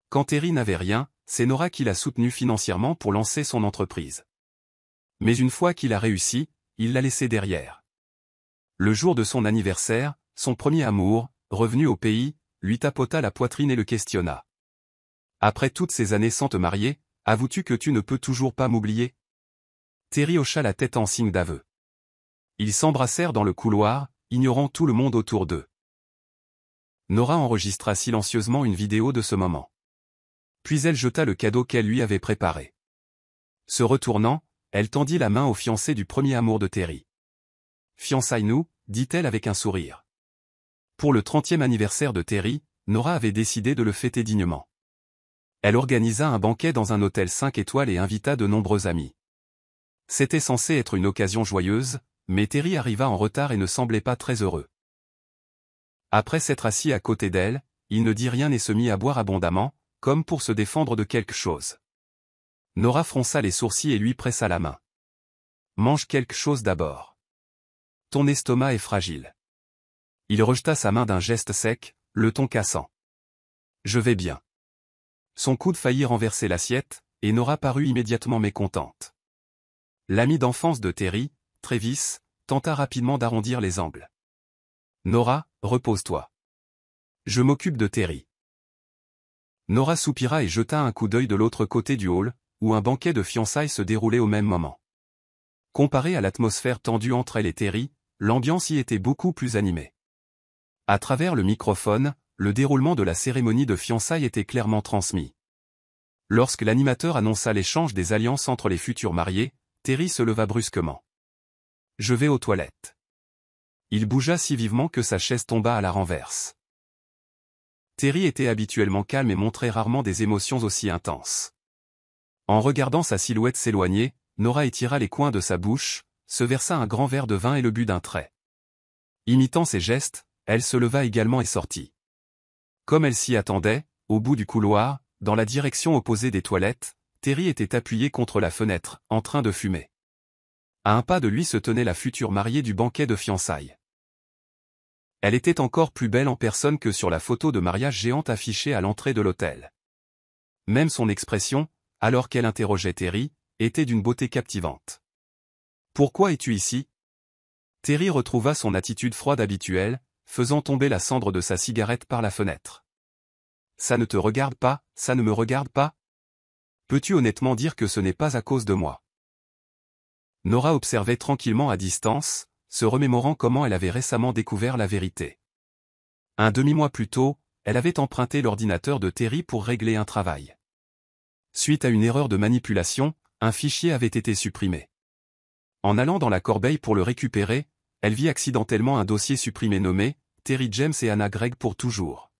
Quand Terry n'avait rien, c'est Nora qui l'a soutenu financièrement pour lancer son entreprise. Mais une fois qu'il a réussi, il l'a laissé derrière. Le jour de son anniversaire, son premier amour, revenu au pays, lui tapota la poitrine et le questionna. « Après toutes ces années sans te marier, avoues-tu que tu ne peux toujours pas m'oublier ?» Terry hocha la tête en signe d'aveu. Ils s'embrassèrent dans le couloir, ignorant tout le monde autour d'eux. Nora enregistra silencieusement une vidéo de ce moment. Puis elle jeta le cadeau qu'elle lui avait préparé. Se retournant, elle tendit la main au fiancé du premier amour de Terry. « Fiançaille-nous » dit-elle avec un sourire. Pour le 30e anniversaire de Terry, Nora avait décidé de le fêter dignement. Elle organisa un banquet dans un hôtel 5 étoiles et invita de nombreux amis. C'était censé être une occasion joyeuse, mais Terry arriva en retard et ne semblait pas très heureux. Après s'être assis à côté d'elle, il ne dit rien et se mit à boire abondamment, comme pour se défendre de quelque chose. Nora fronça les sourcils et lui pressa la main. « Mange quelque chose d'abord. Ton estomac est fragile. » Il rejeta sa main d'un geste sec, le ton cassant. « Je vais bien. » Son coude faillit renverser l'assiette, et Nora parut immédiatement mécontente. L'ami d'enfance de Terry, Travis, tenta rapidement d'arrondir les angles. « Nora, repose-toi. Je m'occupe de Terry. » Nora soupira et jeta un coup d'œil de l'autre côté du hall, où un banquet de fiançailles se déroulait au même moment. Comparé à l'atmosphère tendue entre elle et Terry, l'ambiance y était beaucoup plus animée. À travers le microphone, le déroulement de la cérémonie de fiançailles était clairement transmis. Lorsque l'animateur annonça l'échange des alliances entre les futurs mariés, Terry se leva brusquement. « Je vais aux toilettes. » Il bougea si vivement que sa chaise tomba à la renverse. Terry était habituellement calme et montrait rarement des émotions aussi intenses. En regardant sa silhouette s'éloigner, Nora étira les coins de sa bouche, se versa un grand verre de vin et le but d'un trait. Imitant ses gestes, elle se leva également et sortit. Comme elle s'y attendait, au bout du couloir, dans la direction opposée des toilettes, Terry était appuyé contre la fenêtre, en train de fumer. À un pas de lui se tenait la future mariée du banquet de fiançailles. Elle était encore plus belle en personne que sur la photo de mariage géante affichée à l'entrée de l'hôtel. Même son expression, alors qu'elle interrogeait Terry, était d'une beauté captivante. « Pourquoi es-tu ici ?» Terry retrouva son attitude froide habituelle, faisant tomber la cendre de sa cigarette par la fenêtre. « Ça ne te regarde pas, ça ne me regarde pas ? Peux-tu honnêtement dire que ce n'est pas à cause de moi ?» Nora observait tranquillement à distance, se remémorant comment elle avait récemment découvert la vérité. Un demi-mois plus tôt, elle avait emprunté l'ordinateur de Terry pour régler un travail. Suite à une erreur de manipulation, un fichier avait été supprimé. En allant dans la corbeille pour le récupérer, elle vit accidentellement un dossier supprimé nommé « Terry James et Anna Gregg pour toujours ».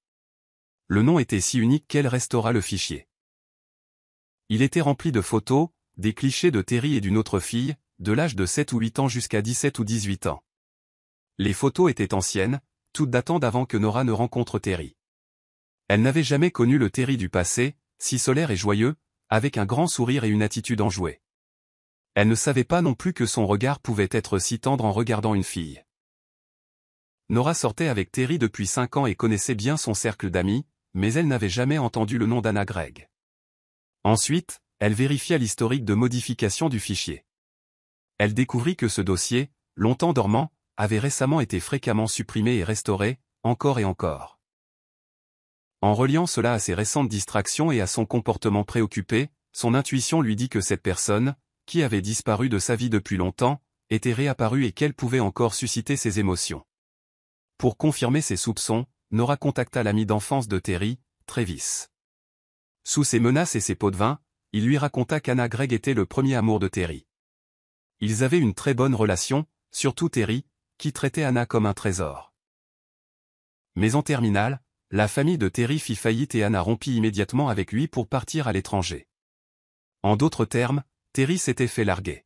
Le nom était si unique qu'elle restaura le fichier. Il était rempli de photos, des clichés de Terry et d'une autre fille, de l'âge de 7 ou 8 ans jusqu'à 17 ou 18 ans. Les photos étaient anciennes, toutes datant d'avant que Nora ne rencontre Terry. Elle n'avait jamais connu le Terry du passé, si solaire et joyeux, avec un grand sourire et une attitude enjouée. Elle ne savait pas non plus que son regard pouvait être si tendre en regardant une fille. Nora sortait avec Terry depuis 5 ans et connaissait bien son cercle d'amis, mais elle n'avait jamais entendu le nom d'Anna Gregg. Ensuite, elle vérifia l'historique de modification du fichier. Elle découvrit que ce dossier, longtemps dormant, avait récemment été fréquemment supprimé et restauré, encore et encore. En reliant cela à ses récentes distractions et à son comportement préoccupé, son intuition lui dit que cette personne, qui avait disparu de sa vie depuis longtemps, était réapparue et qu'elle pouvait encore susciter ses émotions. Pour confirmer ses soupçons, Nora contacta l'ami d'enfance de Terry, Travis. Sous ses menaces et ses pots de vin, il lui raconta qu'Anna Gregg était le premier amour de Terry. Ils avaient une très bonne relation, surtout Terry, qui traitait Anna comme un trésor. Mais en terminale, la famille de Terry fit faillite et Anna rompit immédiatement avec lui pour partir à l'étranger. En d'autres termes, Terry s'était fait larguer.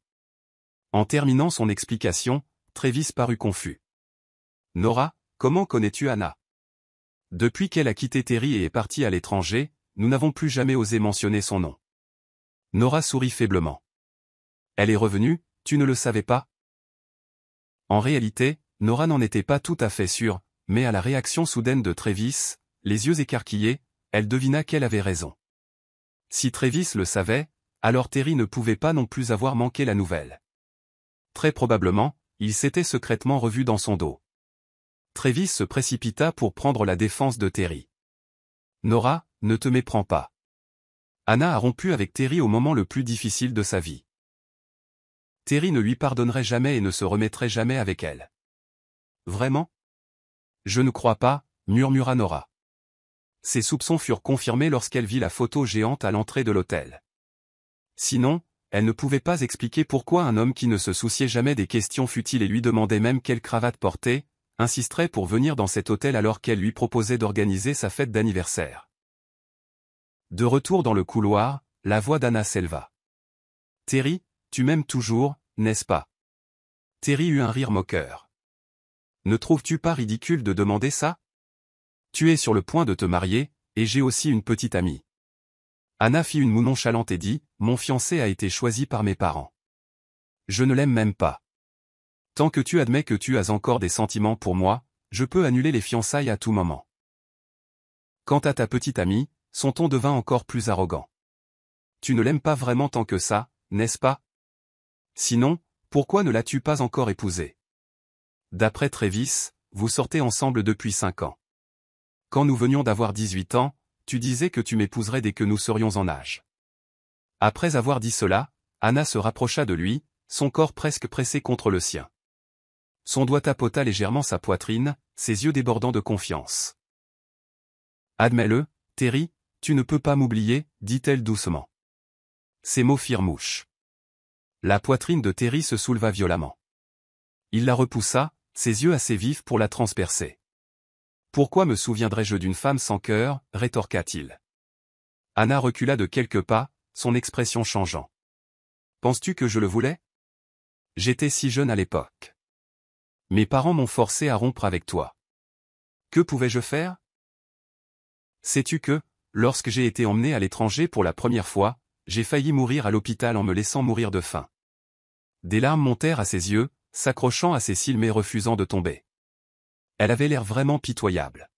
En terminant son explication, Travis parut confus. « Nora, comment connais-tu Anna ? Depuis qu'elle a quitté Terry et est partie à l'étranger, nous n'avons plus jamais osé mentionner son nom. » Nora sourit faiblement. « Elle est revenue, tu ne le savais pas ? » En réalité, Nora n'en était pas tout à fait sûre, mais à la réaction soudaine de Travis, les yeux écarquillés, elle devina qu'elle avait raison. Si Travis le savait, alors Terry ne pouvait pas non plus avoir manqué la nouvelle. Très probablement, il s'était secrètement revu dans son dos. Travis se précipita pour prendre la défense de Terry. Nora, ne te méprends pas. Anna a rompu avec Terry au moment le plus difficile de sa vie. Terry ne lui pardonnerait jamais et ne se remettrait jamais avec elle. Vraiment? Je ne crois pas, murmura Nora. Ses soupçons furent confirmés lorsqu'elle vit la photo géante à l'entrée de l'hôtel. Sinon, elle ne pouvait pas expliquer pourquoi un homme qui ne se souciait jamais des questions futiles et lui demandait même quelle cravate porter, insisterait pour venir dans cet hôtel alors qu'elle lui proposait d'organiser sa fête d'anniversaire. De retour dans le couloir, la voix d'Anna s'éleva. « Terry, tu m'aimes toujours, n'est-ce pas ?» Terry eut un rire moqueur. « Ne trouves-tu pas ridicule de demander ça? Tu es sur le point de te marier, et j'ai aussi une petite amie. » Anna fit une moue nonchalante et dit, « Mon fiancé a été choisi par mes parents. Je ne l'aime même pas. Tant que tu admets que tu as encore des sentiments pour moi, je peux annuler les fiançailles à tout moment. Quant à ta petite amie, son ton devint encore plus arrogant. Tu ne l'aimes pas vraiment tant que ça, n'est-ce pas? Sinon, pourquoi ne l'as-tu pas encore épousée? D'après Travis, vous sortez ensemble depuis 5 ans. Quand nous venions d'avoir 18 ans, tu disais que tu m'épouserais dès que nous serions en âge. » Après avoir dit cela, Anna se rapprocha de lui, son corps presque pressé contre le sien. Son doigt tapota légèrement sa poitrine, ses yeux débordant de confiance. « Admets-le, Terry, tu ne peux pas m'oublier, dit-elle doucement. Ces mots firent mouche. La poitrine de Terry se souleva violemment. Il la repoussa, ses yeux assez vifs pour la transpercer. « Pourquoi me souviendrais-je d'une femme sans cœur » rétorqua-t-il. Anna recula de quelques pas, son expression changeant. « Penses-tu que je le voulais? J'étais si jeune à l'époque. Mes parents m'ont forcé à rompre avec toi. Que pouvais-je faire? Sais-tu que, lorsque j'ai été emmené à l'étranger pour la première fois, j'ai failli mourir à l'hôpital en me laissant mourir de faim. » Des larmes montèrent à ses yeux, s'accrochant à ses cils mais refusant de tomber. Elle avait l'air vraiment pitoyable.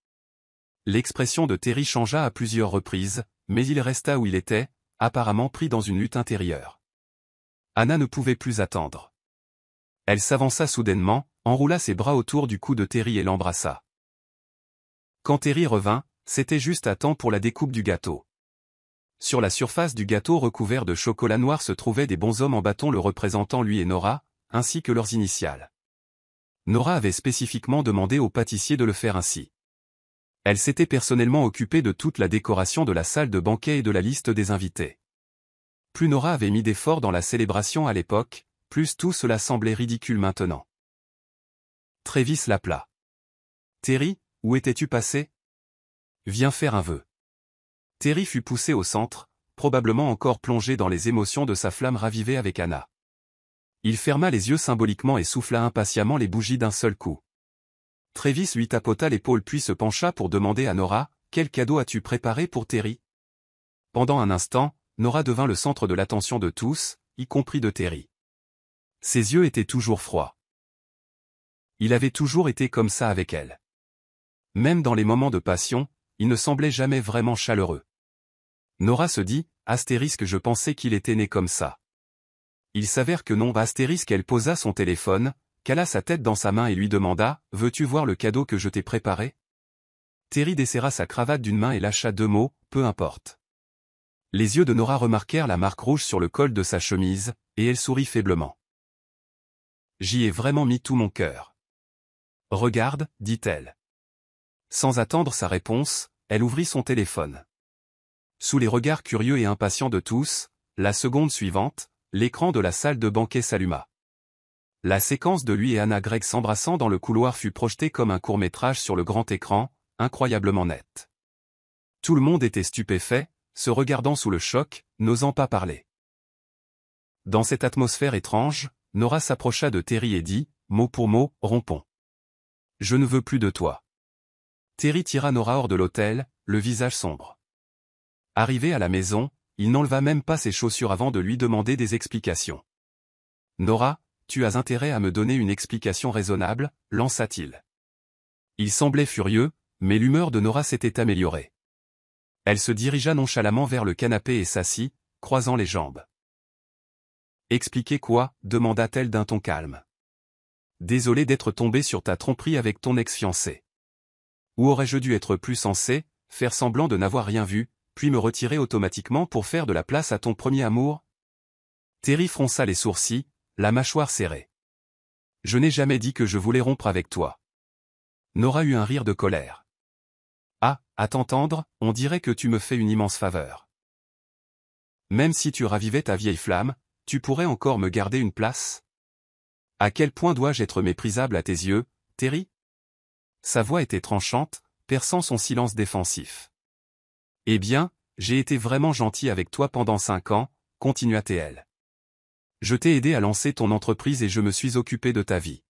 L'expression de Terry changea à plusieurs reprises, mais il resta où il était, apparemment pris dans une lutte intérieure. Anna ne pouvait plus attendre. Elle s'avança soudainement, enroula ses bras autour du cou de Terry et l'embrassa. Quand Terry revint, c'était juste à temps pour la découpe du gâteau. Sur la surface du gâteau recouvert de chocolat noir se trouvaient des bonshommes en bâton le représentant lui et Nora, ainsi que leurs initiales. Nora avait spécifiquement demandé au pâtissier de le faire ainsi. Elle s'était personnellement occupée de toute la décoration de la salle de banquet et de la liste des invités. Plus Nora avait mis d'efforts dans la célébration à l'époque, plus tout cela semblait ridicule maintenant. Travis l'appela. « Terry, où étais-tu passé? Viens faire un vœu. » Terry fut poussé au centre, probablement encore plongé dans les émotions de sa flamme ravivée avec Anna. Il ferma les yeux symboliquement et souffla impatiemment les bougies d'un seul coup. Travis lui tapota l'épaule puis se pencha pour demander à Nora, « Quel cadeau as-tu préparé pour Terry ?» Pendant un instant, Nora devint le centre de l'attention de tous, y compris de Terry. Ses yeux étaient toujours froids. Il avait toujours été comme ça avec elle. Même dans les moments de passion, il ne semblait jamais vraiment chaleureux. Nora se dit, astérisque je pensais qu'il était né comme ça. Il s'avère que non, astérisque elle posa son téléphone, cala sa tête dans sa main et lui demanda, « Veux-tu voir le cadeau que je t'ai préparé ?» Terry desserra sa cravate d'une main et lâcha 2 mots, « Peu importe ». Les yeux de Nora remarquèrent la marque rouge sur le col de sa chemise, et elle sourit faiblement. « J'y ai vraiment mis tout mon cœur. »« Regarde, » dit-elle. Sans attendre sa réponse, elle ouvrit son téléphone. Sous les regards curieux et impatients de tous, la seconde suivante, l'écran de la salle de banquet s'alluma. La séquence de lui et Anna Gregg s'embrassant dans le couloir fut projetée comme un court-métrage sur le grand écran, incroyablement net. Tout le monde était stupéfait, se regardant sous le choc, n'osant pas parler. Dans cette atmosphère étrange, Nora s'approcha de Terry et dit, mot pour mot, rompons. « Je ne veux plus de toi. » Terry tira Nora hors de l'hôtel, le visage sombre. Arrivé à la maison, il n'enleva même pas ses chaussures avant de lui demander des explications. « Nora, tu as intérêt à me donner une explication raisonnable, » lança-t-il. Il semblait furieux, mais l'humeur de Nora s'était améliorée. Elle se dirigea nonchalamment vers le canapé et s'assit, croisant les jambes. « Expliquer quoi » demanda-t-elle d'un ton calme. « Désolé d'être tombée sur ta tromperie avec ton ex-fiancé. Ou aurais-je dû être plus sensé, faire semblant de n'avoir rien vu, puis me retirer automatiquement pour faire de la place à ton premier amour ?» Terry fronça les sourcils, la mâchoire serrée. « Je n'ai jamais dit que je voulais rompre avec toi. » Nora eut un rire de colère. « Ah, à t'entendre, on dirait que tu me fais une immense faveur. Même si tu ravivais ta vieille flamme, tu pourrais encore me garder une place ? À quel point dois-je être méprisable à tes yeux, Terry ?» Sa voix était tranchante, perçant son silence défensif. « Eh bien, j'ai été vraiment gentil avec toi pendant 5 ans, continua-t-elle. Je t'ai aidé à lancer ton entreprise et je me suis occupé de ta vie.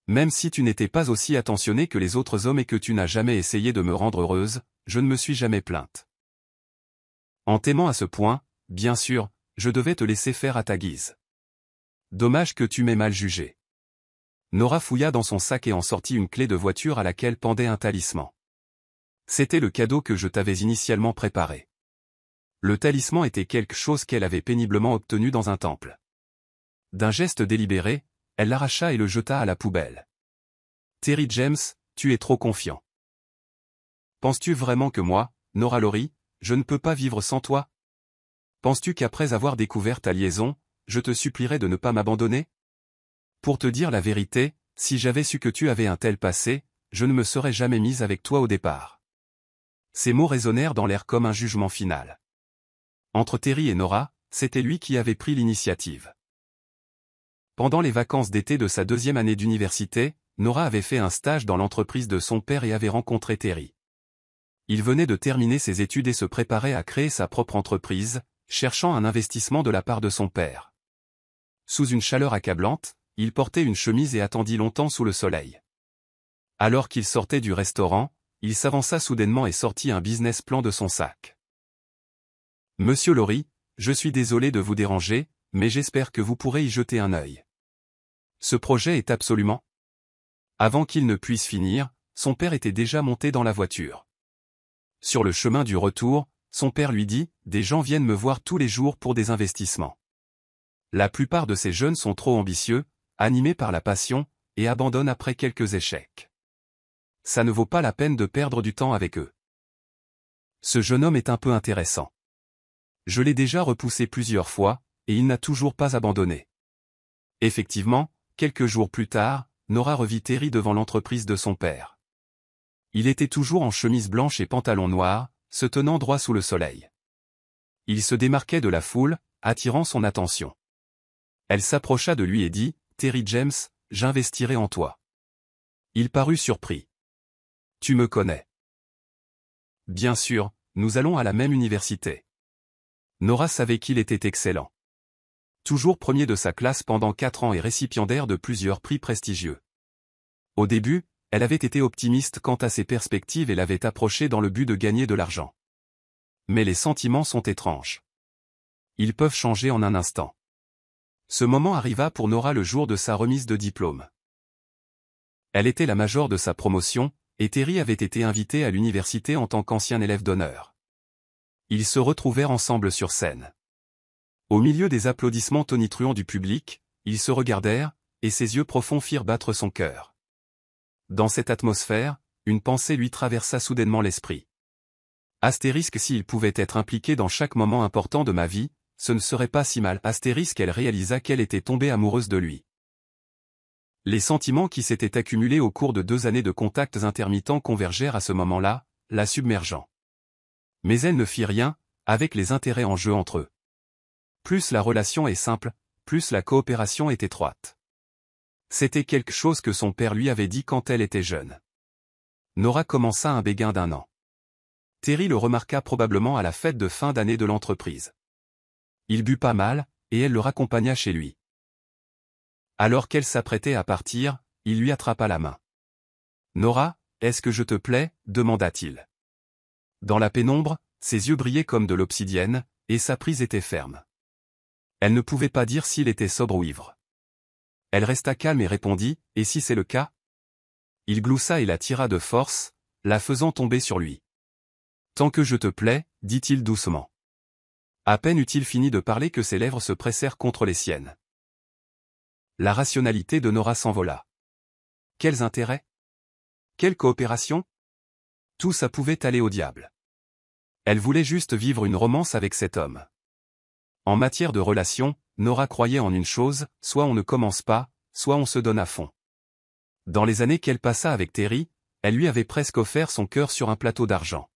Même si tu n'étais pas aussi attentionné que les autres hommes et que tu n'as jamais essayé de me rendre heureuse, je ne me suis jamais plainte. En t'aimant à ce point, bien sûr, je devais te laisser faire à ta guise. Dommage que tu m'aies mal jugé. » Nora fouilla dans son sac et en sortit une clé de voiture à laquelle pendait un talisman. « C'était le cadeau que je t'avais initialement préparé. » Le talisman était quelque chose qu'elle avait péniblement obtenu dans un temple. D'un geste délibéré, elle l'arracha et le jeta à la poubelle. « Terry James, tu es trop confiant. Penses-tu vraiment que moi, Nora Lawrie, je ne peux pas vivre sans toi ? Penses-tu qu'après avoir découvert ta liaison, je te supplierai de ne pas m'abandonner ? Pour te dire la vérité, si j'avais su que tu avais un tel passé, je ne me serais jamais mise avec toi au départ. » Ces mots résonnèrent dans l'air comme un jugement final. Entre Terry et Nora, c'était lui qui avait pris l'initiative. Pendant les vacances d'été de sa 2e année d'université, Nora avait fait un stage dans l'entreprise de son père et avait rencontré Terry. Il venait de terminer ses études et se préparait à créer sa propre entreprise, cherchant un investissement de la part de son père. Sous une chaleur accablante, il portait une chemise et attendit longtemps sous le soleil. Alors qu'il sortait du restaurant, il s'avança soudainement et sortit un business plan de son sac. « Monsieur Lawrie, je suis désolé de vous déranger, mais j'espère que vous pourrez y jeter un œil. Ce projet est absolument... » Avant qu'il ne puisse finir, son père était déjà monté dans la voiture. Sur le chemin du retour, son père lui dit « Des gens viennent me voir tous les jours pour des investissements. La plupart de ces jeunes sont trop ambitieux, animés par la passion, et abandonnent après quelques échecs. Ça ne vaut pas la peine de perdre du temps avec eux. Ce jeune homme est un peu intéressant. Je l'ai déjà repoussé plusieurs fois, et il n'a toujours pas abandonné. » Effectivement, quelques jours plus tard, Nora revit Terry devant l'entreprise de son père. Il était toujours en chemise blanche et pantalon noir, se tenant droit sous le soleil. Il se démarquait de la foule, attirant son attention. Elle s'approcha de lui et dit « Terry James, j'investirai en toi. » Il parut surpris. « Tu me connais. » »« Bien sûr, nous allons à la même université. » Nora savait qu'il était excellent. Toujours premier de sa classe pendant 4 ans et récipiendaire de plusieurs prix prestigieux. Au début, elle avait été optimiste quant à ses perspectives et l'avait approché dans le but de gagner de l'argent. Mais les sentiments sont étranges. Ils peuvent changer en un instant. Ce moment arriva pour Nora le jour de sa remise de diplôme. Elle était la major de sa promotion, et Terry avait été invité à l'université en tant qu'ancien élève d'honneur. Ils se retrouvèrent ensemble sur scène. Au milieu des applaudissements tonitruants du public, ils se regardèrent, et ses yeux profonds firent battre son cœur. Dans cette atmosphère, une pensée lui traversa soudainement l'esprit. Astérisque s'il pouvait être impliqué dans chaque moment important de ma vie, ce ne serait pas si mal. Astérisque elle réalisa qu'elle était tombée amoureuse de lui. Les sentiments qui s'étaient accumulés au cours de 2 années de contacts intermittents convergèrent à ce moment-là, la submergeant. Mais elle ne fit rien, avec les intérêts en jeu entre eux. Plus la relation est simple, plus la coopération est étroite. C'était quelque chose que son père lui avait dit quand elle était jeune. Nora commença un béguin d'1 an. Terry le remarqua probablement à la fête de fin d'année de l'entreprise. Il but pas mal, et elle le raccompagna chez lui. Alors qu'elle s'apprêtait à partir, il lui attrapa la main. « Nora, est-ce que je te plais ?» demanda-t-il. Dans la pénombre, ses yeux brillaient comme de l'obsidienne, et sa prise était ferme. Elle ne pouvait pas dire s'il était sobre ou ivre. Elle resta calme et répondit « Et si c'est le cas ?» Il gloussa et la tira de force, la faisant tomber sur lui. Tant que je te plais, dit-il doucement. À peine eut-il fini de parler que ses lèvres se pressèrent contre les siennes. La rationalité de Nora s'envola. Quels intérêts? Quelle coopération? Tout ça pouvait aller au diable. Elle voulait juste vivre une romance avec cet homme. En matière de relations, Nora croyait en une chose, soit on ne commence pas, soit on se donne à fond. Dans les années qu'elle passa avec Terry, elle lui avait presque offert son cœur sur un plateau d'argent.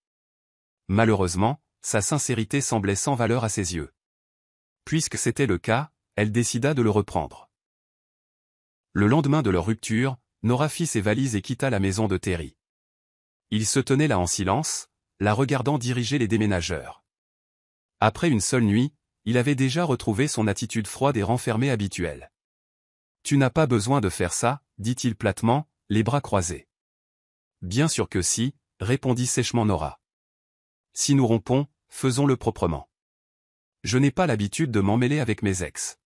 Malheureusement, sa sincérité semblait sans valeur à ses yeux. Puisque c'était le cas, elle décida de le reprendre. Le lendemain de leur rupture, Nora fit ses valises et quitta la maison de Terry. Il se tenait là en silence, la regardant diriger les déménageurs. Après une seule nuit, il avait déjà retrouvé son attitude froide et renfermée habituelle. « Tu n'as pas besoin de faire ça, dit-il platement, les bras croisés. « Bien sûr que si, répondit sèchement Nora. Si nous rompons, faisons-le proprement. Je n'ai pas l'habitude de m'emmêler avec mes ex. »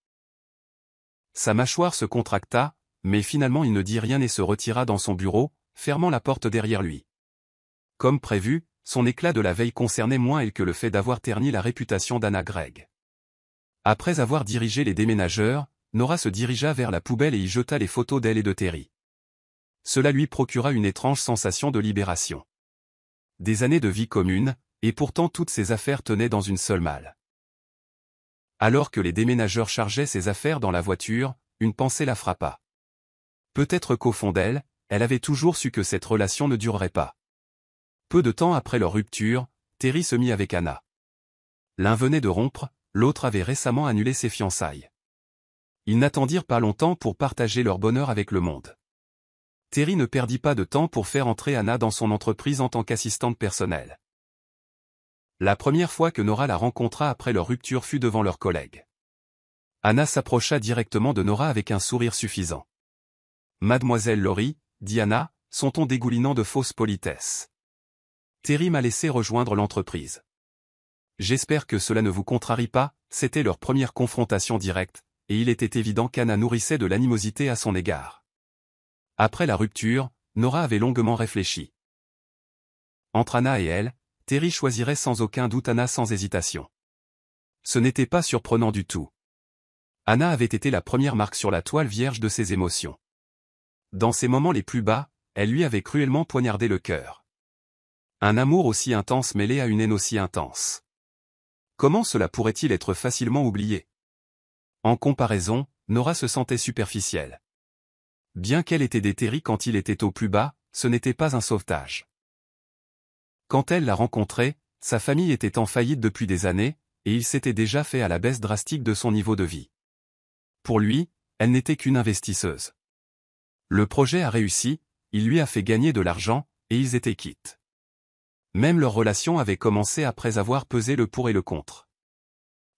Sa mâchoire se contracta, mais finalement il ne dit rien et se retira dans son bureau, fermant la porte derrière lui. Comme prévu, son éclat de la veille concernait moins elle que le fait d'avoir terni la réputation d'Anna Gregg. Après avoir dirigé les déménageurs, Nora se dirigea vers la poubelle et y jeta les photos d'elle et de Terry. Cela lui procura une étrange sensation de libération. Des années de vie commune, et pourtant toutes ses affaires tenaient dans une seule malle. Alors que les déménageurs chargeaient ses affaires dans la voiture, une pensée la frappa. Peut-être qu'au fond d'elle, elle avait toujours su que cette relation ne durerait pas. Peu de temps après leur rupture, Terry se mit avec Anna. L'un venait de rompre, l'autre avait récemment annulé ses fiançailles. Ils n'attendirent pas longtemps pour partager leur bonheur avec le monde. Terry ne perdit pas de temps pour faire entrer Anna dans son entreprise en tant qu'assistante personnelle. La première fois que Nora la rencontra après leur rupture fut devant leurs collègues. Anna s'approcha directement de Nora avec un sourire suffisant. « Mademoiselle Laurie, dit Anna, son ton dégoulinant de fausse politesse. Terry m'a laissé rejoindre l'entreprise. J'espère que cela ne vous contrarie pas, c'était leur première confrontation directe, et il était évident qu'Anna nourrissait de l'animosité à son égard. Après la rupture, Nora avait longuement réfléchi. Entre Anna et elle, Terry choisirait sans aucun doute Anna sans hésitation. Ce n'était pas surprenant du tout. Anna avait été la première marque sur la toile vierge de ses émotions. Dans ses moments les plus bas, elle lui avait cruellement poignardé le cœur. Un amour aussi intense mêlé à une haine aussi intense. Comment cela pourrait-il être facilement oublié? En comparaison, Nora se sentait superficielle. Bien qu'elle ait aidé Terry quand il était au plus bas, ce n'était pas un sauvetage. Quand elle l'a rencontré, sa famille était en faillite depuis des années, et il s'était déjà fait à la baisse drastique de son niveau de vie. Pour lui, elle n'était qu'une investisseuse. Le projet a réussi, il lui a fait gagner de l'argent, et ils étaient quittes. Même leur relation avait commencé après avoir pesé le pour et le contre.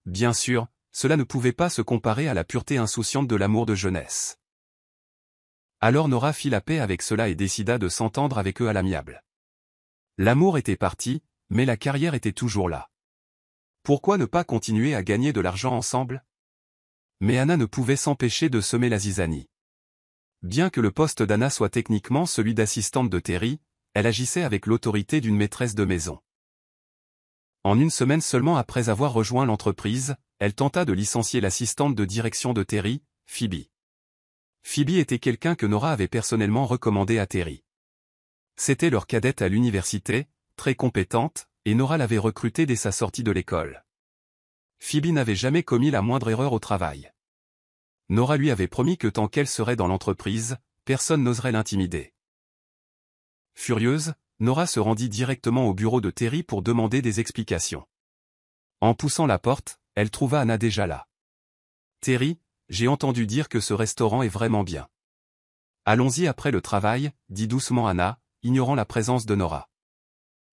Bien sûr, cela ne pouvait pas se comparer à la pureté insouciante de l'amour de jeunesse. Alors Nora fit la paix avec cela et décida de s'entendre avec eux à l'amiable. L'amour était parti, mais la carrière était toujours là. Pourquoi ne pas continuer à gagner de l'argent ensemble? Mais Anna ne pouvait s'empêcher de semer la zizanie. Bien que le poste d'Anna soit techniquement celui d'assistante de Terry, elle agissait avec l'autorité d'une maîtresse de maison. En une semaine seulement après avoir rejoint l'entreprise, elle tenta de licencier l'assistante de direction de Terry, Phoebe. Phoebe était quelqu'un que Nora avait personnellement recommandé à Terry. C'était leur cadette à l'université, très compétente, et Nora l'avait recrutée dès sa sortie de l'école. Phoebe n'avait jamais commis la moindre erreur au travail. Nora lui avait promis que tant qu'elle serait dans l'entreprise, personne n'oserait l'intimider. Furieuse, Nora se rendit directement au bureau de Terry pour demander des explications. En poussant la porte, elle trouva Anna déjà là. « Terry, j'ai entendu dire que ce restaurant est vraiment bien. Allons-y après le travail, dit doucement Anna, ignorant la présence de Nora.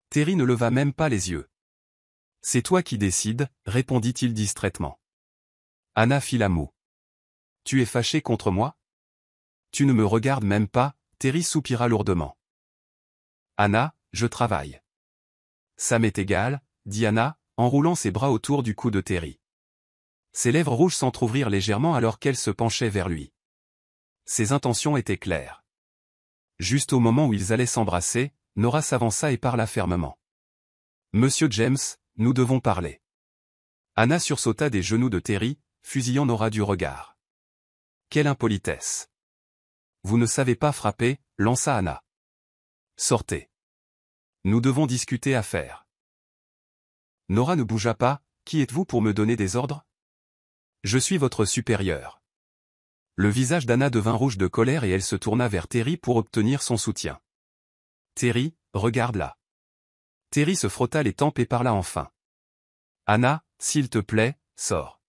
Terry ne leva même pas les yeux. « C'est toi qui décides, répondit-il distraitement. Anna fit la moue. « Tu es fâché contre moi? Tu ne me regardes même pas, Terry soupira lourdement. Anna, je travaille. Ça m'est égal, dit Anna, enroulant ses bras autour du cou de Terry. Ses lèvres rouges s'entr'ouvrirent légèrement alors qu'elle se penchait vers lui. Ses intentions étaient claires. Juste au moment où ils allaient s'embrasser, Nora s'avança et parla fermement. Monsieur James, nous devons parler. Anna sursauta des genoux de Terry, fusillant Nora du regard. Quelle impolitesse. Vous ne savez pas frapper, lança Anna. Sortez. Nous devons discuter affaires. Nora ne bougea pas. Qui êtes-vous pour me donner des ordres? Je suis votre supérieur. Le visage d'Anna devint rouge de colère et elle se tourna vers Terry pour obtenir son soutien. Terry, regarde-la. Terry se frotta les tempes et parla enfin. Anna, s'il te plaît, sors.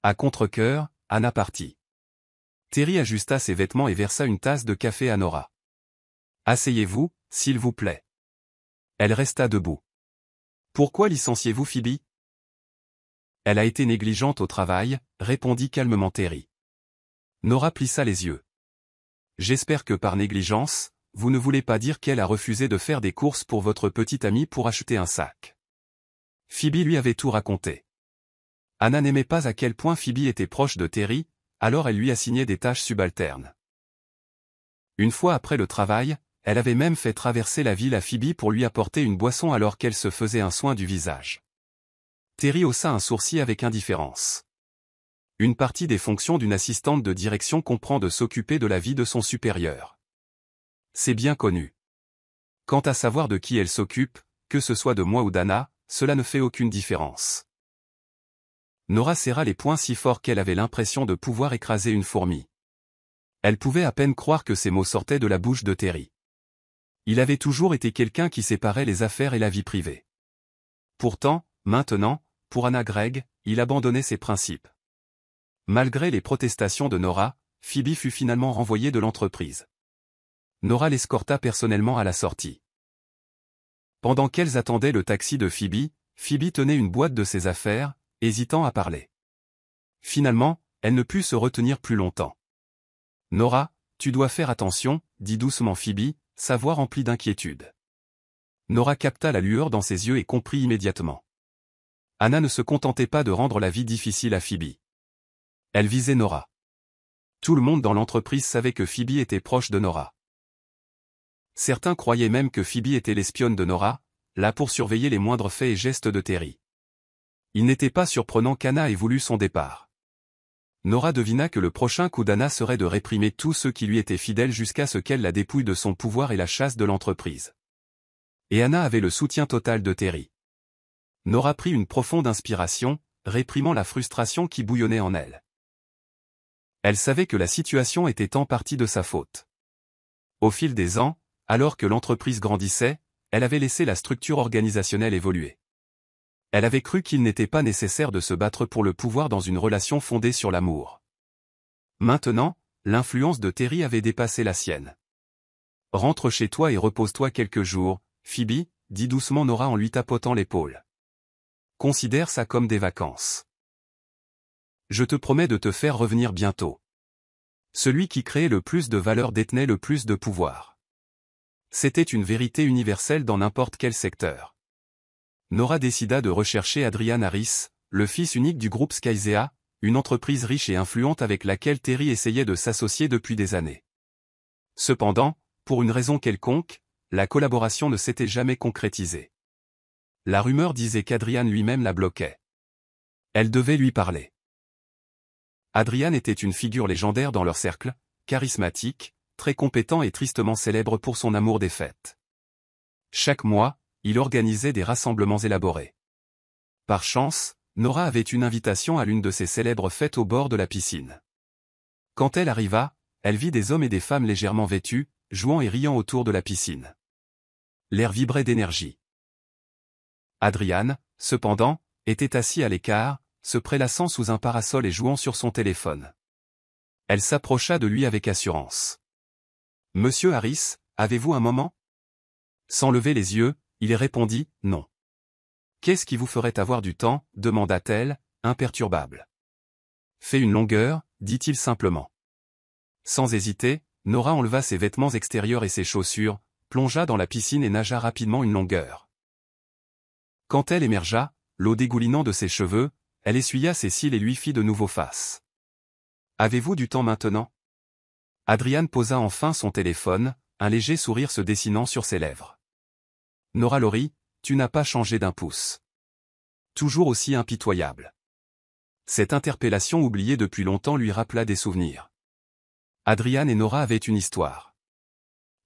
À contre-cœur, Anna partit. Terry ajusta ses vêtements et versa une tasse de café à Nora. Asseyez-vous, s'il vous plaît. Elle resta debout. Pourquoi licenciez-vous Phoebe? Elle a été négligente au travail, répondit calmement Terry. Nora plissa les yeux. J'espère que par négligence, vous ne voulez pas dire qu'elle a refusé de faire des courses pour votre petite amie pour acheter un sac. Phoebe lui avait tout raconté. Anna n'aimait pas à quel point Phoebe était proche de Terry, alors elle lui assignait des tâches subalternes. Une fois après le travail, elle avait même fait traverser la ville à Phoebe pour lui apporter une boisson alors qu'elle se faisait un soin du visage. Terry haussa un sourcil avec indifférence. Une partie des fonctions d'une assistante de direction comprend de s'occuper de la vie de son supérieur. C'est bien connu. Quant à savoir de qui elle s'occupe, que ce soit de moi ou d'Anna, cela ne fait aucune différence. Nora serra les poings si fort qu'elle avait l'impression de pouvoir écraser une fourmi. Elle pouvait à peine croire que ces mots sortaient de la bouche de Terry. Il avait toujours été quelqu'un qui séparait les affaires et la vie privée. Pourtant, maintenant, pour Anna Gregg, il abandonnait ses principes. Malgré les protestations de Nora, Phoebe fut finalement renvoyée de l'entreprise. Nora l'escorta personnellement à la sortie. Pendant qu'elles attendaient le taxi de Phoebe, Phoebe tenait une boîte de ses affaires, hésitant à parler. Finalement, elle ne put se retenir plus longtemps. Nora, tu dois faire attention, dit doucement Phoebe, sa voix remplie d'inquiétude. Nora capta la lueur dans ses yeux et comprit immédiatement. Anna ne se contentait pas de rendre la vie difficile à Phoebe. Elle visait Nora. Tout le monde dans l'entreprise savait que Phoebe était proche de Nora. Certains croyaient même que Phoebe était l'espionne de Nora, là pour surveiller les moindres faits et gestes de Terry. Il n'était pas surprenant qu'Anna ait voulu son départ. Nora devina que le prochain coup d'Anna serait de réprimer tous ceux qui lui étaient fidèles jusqu'à ce qu'elle la dépouille de son pouvoir et la chasse de l'entreprise. Et Anna avait le soutien total de Terry. Nora prit une profonde inspiration, réprimant la frustration qui bouillonnait en elle. Elle savait que la situation était en partie de sa faute. Au fil des ans, alors que l'entreprise grandissait, elle avait laissé la structure organisationnelle évoluer. Elle avait cru qu'il n'était pas nécessaire de se battre pour le pouvoir dans une relation fondée sur l'amour. Maintenant, l'influence de Terry avait dépassé la sienne. « Rentre chez toi et repose-toi quelques jours, Phoebe, » dit doucement Nora en lui tapotant l'épaule. « Considère ça comme des vacances. Je te promets de te faire revenir bientôt. » Celui qui créait le plus de valeur détenait le plus de pouvoir. C'était une vérité universelle dans n'importe quel secteur. Nora décida de rechercher Adrian Harris, le fils unique du groupe Skyzea, une entreprise riche et influente avec laquelle Terry essayait de s'associer depuis des années. Cependant, pour une raison quelconque, la collaboration ne s'était jamais concrétisée. La rumeur disait qu'Adrian lui-même la bloquait. Elle devait lui parler. Adrian était une figure légendaire dans leur cercle, charismatique, très compétent et tristement célèbre pour son amour des fêtes. Chaque mois, il organisait des rassemblements élaborés. Par chance, Nora avait une invitation à l'une de ces célèbres fêtes au bord de la piscine. Quand elle arriva, elle vit des hommes et des femmes légèrement vêtus, jouant et riant autour de la piscine. L'air vibrait d'énergie. Adrian, cependant, était assis à l'écart, se prélassant sous un parasol et jouant sur son téléphone. Elle s'approcha de lui avec assurance. « Monsieur Harris, avez-vous un moment ?» Sans lever les yeux, il répondit « Non. »« Qu'est-ce qui vous ferait avoir du temps ?» demanda-t-elle, imperturbable. « Fais une longueur, » dit-il simplement. Sans hésiter, Nora enleva ses vêtements extérieurs et ses chaussures, plongea dans la piscine et nagea rapidement une longueur. Quand elle émergea, l'eau dégoulinant de ses cheveux, elle essuya ses cils et lui fit de nouveau face. « Avez-vous du temps maintenant ?» Adrian posa enfin son téléphone, un léger sourire se dessinant sur ses lèvres. Nora Laurie, tu n'as pas changé d'un pouce. Toujours aussi impitoyable. Cette interpellation oubliée depuis longtemps lui rappela des souvenirs. Adrian et Nora avaient une histoire.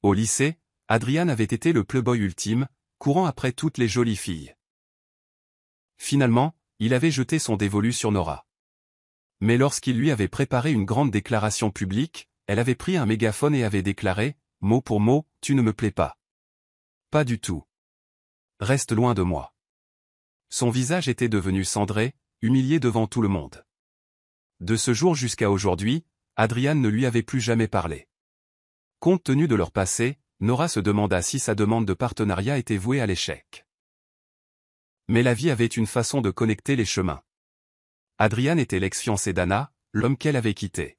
Au lycée, Adrian avait été le playboy ultime, courant après toutes les jolies filles. Finalement, il avait jeté son dévolu sur Nora. Mais lorsqu'il lui avait préparé une grande déclaration publique, elle avait pris un mégaphone et avait déclaré, mot pour mot, « Tu ne me plais pas. » Pas du tout. Reste loin de moi. Son visage était devenu cendré, humilié devant tout le monde. De ce jour jusqu'à aujourd'hui, Adrian ne lui avait plus jamais parlé. Compte tenu de leur passé, Nora se demanda si sa demande de partenariat était vouée à l'échec. Mais la vie avait une façon de connecter les chemins. Adrian était l'ex-fiancé d'Anna, l'homme qu'elle avait quitté.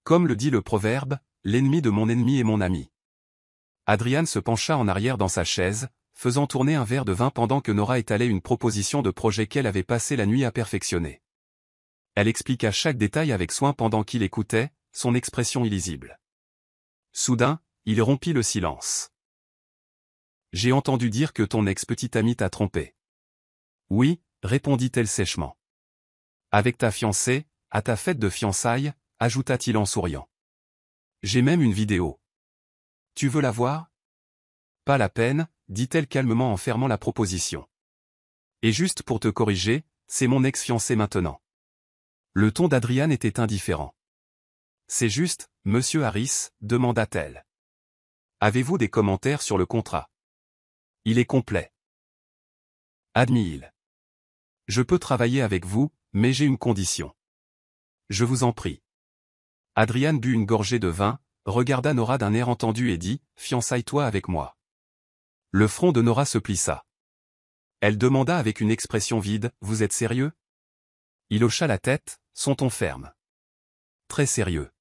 Comme le dit le proverbe, l'ennemi de mon ennemi est mon ami. Adrian se pencha en arrière dans sa chaise, faisant tourner un verre de vin pendant que Nora étalait une proposition de projet qu'elle avait passé la nuit à perfectionner. Elle expliqua chaque détail avec soin pendant qu'il écoutait, son expression illisible. Soudain, il rompit le silence. « J'ai entendu dire que ton ex-petite amie t'a trompé. »« Oui, » répondit-elle sèchement. « Avec ta fiancée, à ta fête de fiançailles, » ajouta-t-il en souriant. « J'ai même une vidéo. Tu veux la voir ? » Pas la peine, dit-elle calmement en fermant la proposition. Et juste pour te corriger, c'est mon ex-fiancé maintenant. Le ton d'Adrian était indifférent. C'est juste, monsieur Harris, demanda-t-elle. Avez-vous des commentaires sur le contrat ? Il est complet. Admis-il. Je peux travailler avec vous, mais j'ai une condition. Je vous en prie. Adrian but une gorgée de vin, regarda Nora d'un air entendu et dit, fiançaille-toi avec moi. Le front de Nora se plissa. Elle demanda avec une expression vide, vous êtes sérieux ? Il hocha la tête, son ton ferme. Très sérieux.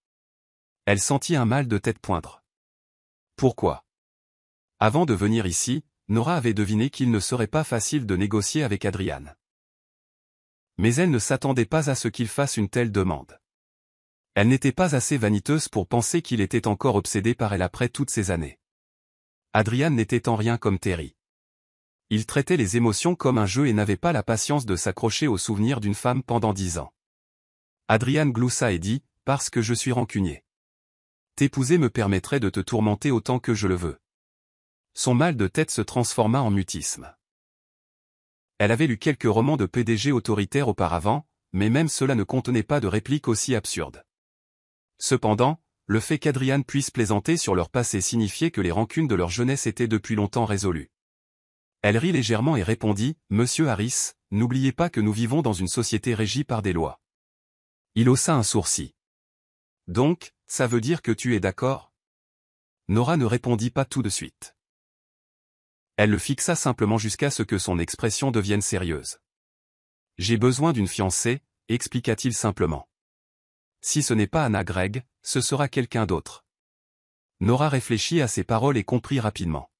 Elle sentit un mal de tête poindre. Pourquoi ? Avant de venir ici, Nora avait deviné qu'il ne serait pas facile de négocier avec Adrian. Mais elle ne s'attendait pas à ce qu'il fasse une telle demande. Elle n'était pas assez vaniteuse pour penser qu'il était encore obsédé par elle après toutes ces années. Adrian n'était en rien comme Terry. Il traitait les émotions comme un jeu et n'avait pas la patience de s'accrocher au souvenir d'une femme pendant 10 ans. Adrian gloussa et dit, parce que je suis rancunier. T'épouser me permettrait de te tourmenter autant que je le veux. Son mal de tête se transforma en mutisme. Elle avait lu quelques romans de PDG autoritaires auparavant, mais même cela ne contenait pas de répliques aussi absurdes. Cependant, le fait qu'Adrian puisse plaisanter sur leur passé signifiait que les rancunes de leur jeunesse étaient depuis longtemps résolues. Elle rit légèrement et répondit, « Monsieur Harris, n'oubliez pas que nous vivons dans une société régie par des lois. » Il haussa un sourcil. « Donc, ça veut dire que tu es d'accord ?» Nora ne répondit pas tout de suite. Elle le fixa simplement jusqu'à ce que son expression devienne sérieuse. « J'ai besoin d'une fiancée, » expliqua-t-il simplement. « Si ce n'est pas Anna Gregg, ce sera quelqu'un d'autre. » Nora réfléchit à ces paroles et comprit rapidement.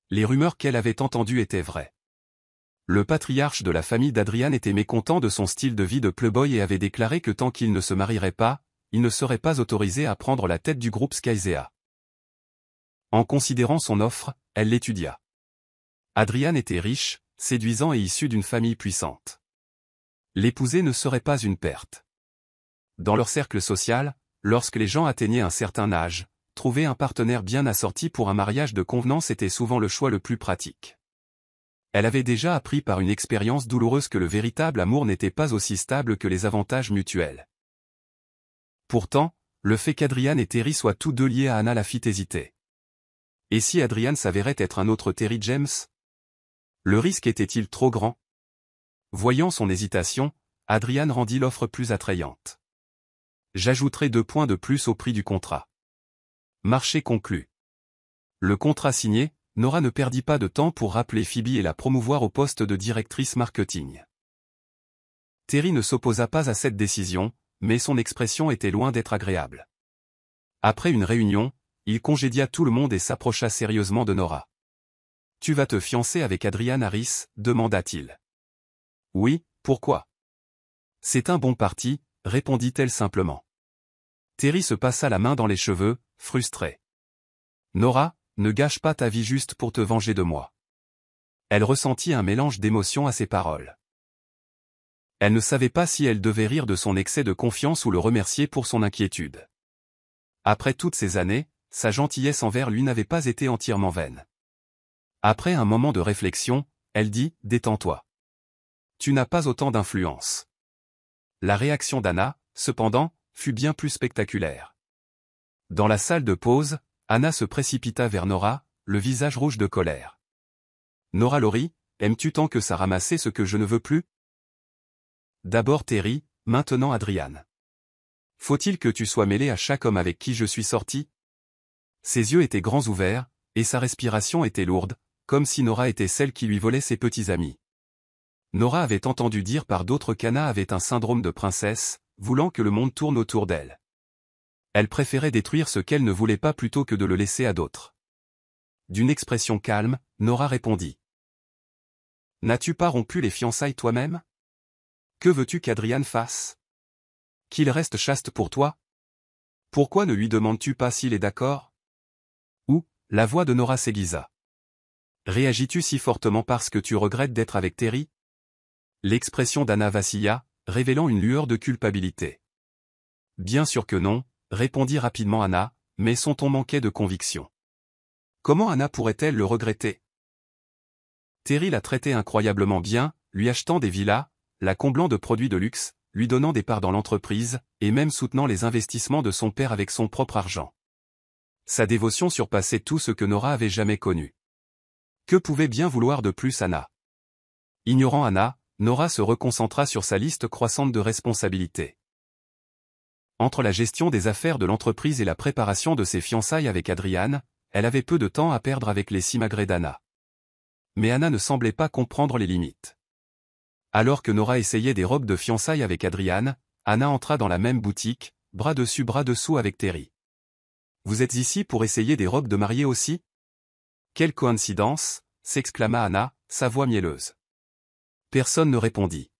Les rumeurs qu'elle avait entendues étaient vraies. Le patriarche de la famille d'Adrian était mécontent de son style de vie de playboy et avait déclaré que tant qu'il ne se marierait pas, il ne serait pas autorisé à prendre la tête du groupe Skyzea. En considérant son offre, elle l'étudia. Adrian était riche, séduisant et issu d'une famille puissante. L'épouser ne serait pas une perte. Dans leur cercle social, lorsque les gens atteignaient un certain âge, trouver un partenaire bien assorti pour un mariage de convenance était souvent le choix le plus pratique. Elle avait déjà appris par une expérience douloureuse que le véritable amour n'était pas aussi stable que les avantages mutuels. Pourtant, le fait qu'Adrian et Terry soient tous deux liés à Anna la fit hésiter. Et si Adrian s'avérait être un autre Terry James ? Le risque était-il trop grand ? Voyant son hésitation, Adrian rendit l'offre plus attrayante. J'ajouterai 2 points de plus au prix du contrat. Marché conclu. Le contrat signé, Nora ne perdit pas de temps pour rappeler Phoebe et la promouvoir au poste de directrice marketing. Terry ne s'opposa pas à cette décision, mais son expression était loin d'être agréable. Après une réunion, il congédia tout le monde et s'approcha sérieusement de Nora. « Tu vas te fiancer avec Adrian Harris ?» demanda-t-il. « Oui, pourquoi ? » « C'est un bon parti », répondit-elle simplement. Terry se passa la main dans les cheveux, frustré. « Nora, ne gâche pas ta vie juste pour te venger de moi. » Elle ressentit un mélange d'émotions à ses paroles. Elle ne savait pas si elle devait rire de son excès de confiance ou le remercier pour son inquiétude. Après toutes ces années, sa gentillesse envers lui n'avait pas été entièrement vaine. Après un moment de réflexion, elle dit « Détends-toi. Tu n'as pas autant d'influence. » La réaction d'Anna, cependant, fut bien plus spectaculaire. Dans la salle de pause, Anna se précipita vers Nora, le visage rouge de colère. « Nora Laurie, aimes-tu tant que ça ramasser ce que je ne veux plus ? D'abord Terry, maintenant Adriane. Faut-il que tu sois mêlé à chaque homme avec qui je suis sorti ?» Ses yeux étaient grands ouverts, et sa respiration était lourde, comme si Nora était celle qui lui volait ses petits amis. Nora avait entendu dire par d'autres qu'Anna avait un syndrome de princesse, voulant que le monde tourne autour d'elle. Elle préférait détruire ce qu'elle ne voulait pas plutôt que de le laisser à d'autres. D'une expression calme, Nora répondit. « N'as-tu pas rompu les fiançailles toi-même ? Que veux-tu qu'Adriane fasse ? Qu'il reste chaste pour toi ? Pourquoi ne lui demandes-tu pas s'il est d'accord ? » Ou, la voix de Nora s'aiguisa. « Réagis-tu si fortement parce que tu regrettes d'être avec Terry ?» L'expression d'Anna vacilla, révélant une lueur de culpabilité. « Bien sûr que non, » répondit rapidement Anna, mais son ton manquait de conviction. Comment Anna pourrait-elle le regretter ? Terry la traitait incroyablement bien, lui achetant des villas, la comblant de produits de luxe, lui donnant des parts dans l'entreprise, et même soutenant les investissements de son père avec son propre argent. Sa dévotion surpassait tout ce que Nora avait jamais connu. Que pouvait bien vouloir de plus Anna ? Ignorant Anna, Nora se reconcentra sur sa liste croissante de responsabilités. Entre la gestion des affaires de l'entreprise et la préparation de ses fiançailles avec Adriane, elle avait peu de temps à perdre avec les simagrées d'Anna. Mais Anna ne semblait pas comprendre les limites. Alors que Nora essayait des robes de fiançailles avec Adriane, Anna entra dans la même boutique, bras dessus bras dessous avec Terry. « Vous êtes ici pour essayer des robes de mariée aussi ? » « Quelle coïncidence !» s'exclama Anna, sa voix mielleuse. Personne ne répondit.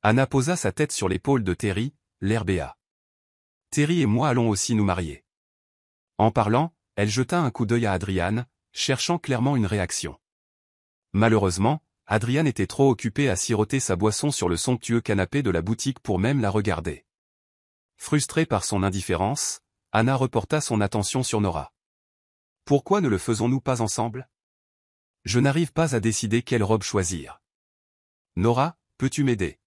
Anna posa sa tête sur l'épaule de Terry, l'air béat. « Terry et moi allons aussi nous marier. » En parlant, elle jeta un coup d'œil à Adriane, cherchant clairement une réaction. Malheureusement, Adriane était trop occupée à siroter sa boisson sur le somptueux canapé de la boutique pour même la regarder. Frustrée par son indifférence, Anna reporta son attention sur Nora. « Pourquoi ne le faisons-nous pas ensemble ? Je n'arrive pas à décider quelle robe choisir. Nora, peux-tu m'aider ?»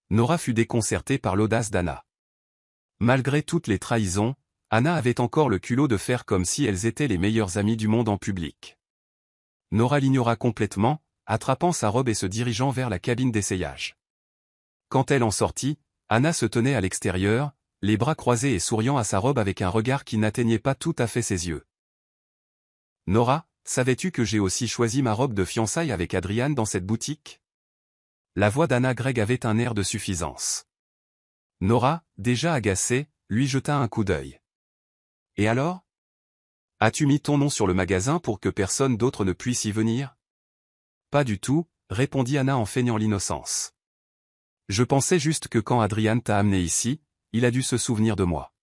Nora fut déconcertée par l'audace d'Anna. Malgré toutes les trahisons, Anna avait encore le culot de faire comme si elles étaient les meilleures amies du monde en public. Nora l'ignora complètement, attrapant sa robe et se dirigeant vers la cabine d'essayage. Quand elle en sortit, Anna se tenait à l'extérieur, les bras croisés et souriant à sa robe avec un regard qui n'atteignait pas tout à fait ses yeux. « Nora, savais-tu que j'ai aussi choisi ma robe de fiançailles avec Adriane dans cette boutique ?» La voix d'Anna Gregg avait un air de suffisance. Nora, déjà agacée, lui jeta un coup d'œil. « Et alors ? As-tu mis ton nom sur le magasin pour que personne d'autre ne puisse y venir ? » « Pas du tout, » répondit Anna en feignant l'innocence. « Je pensais juste que quand Adriane t'a amené ici, il a dû se souvenir de moi.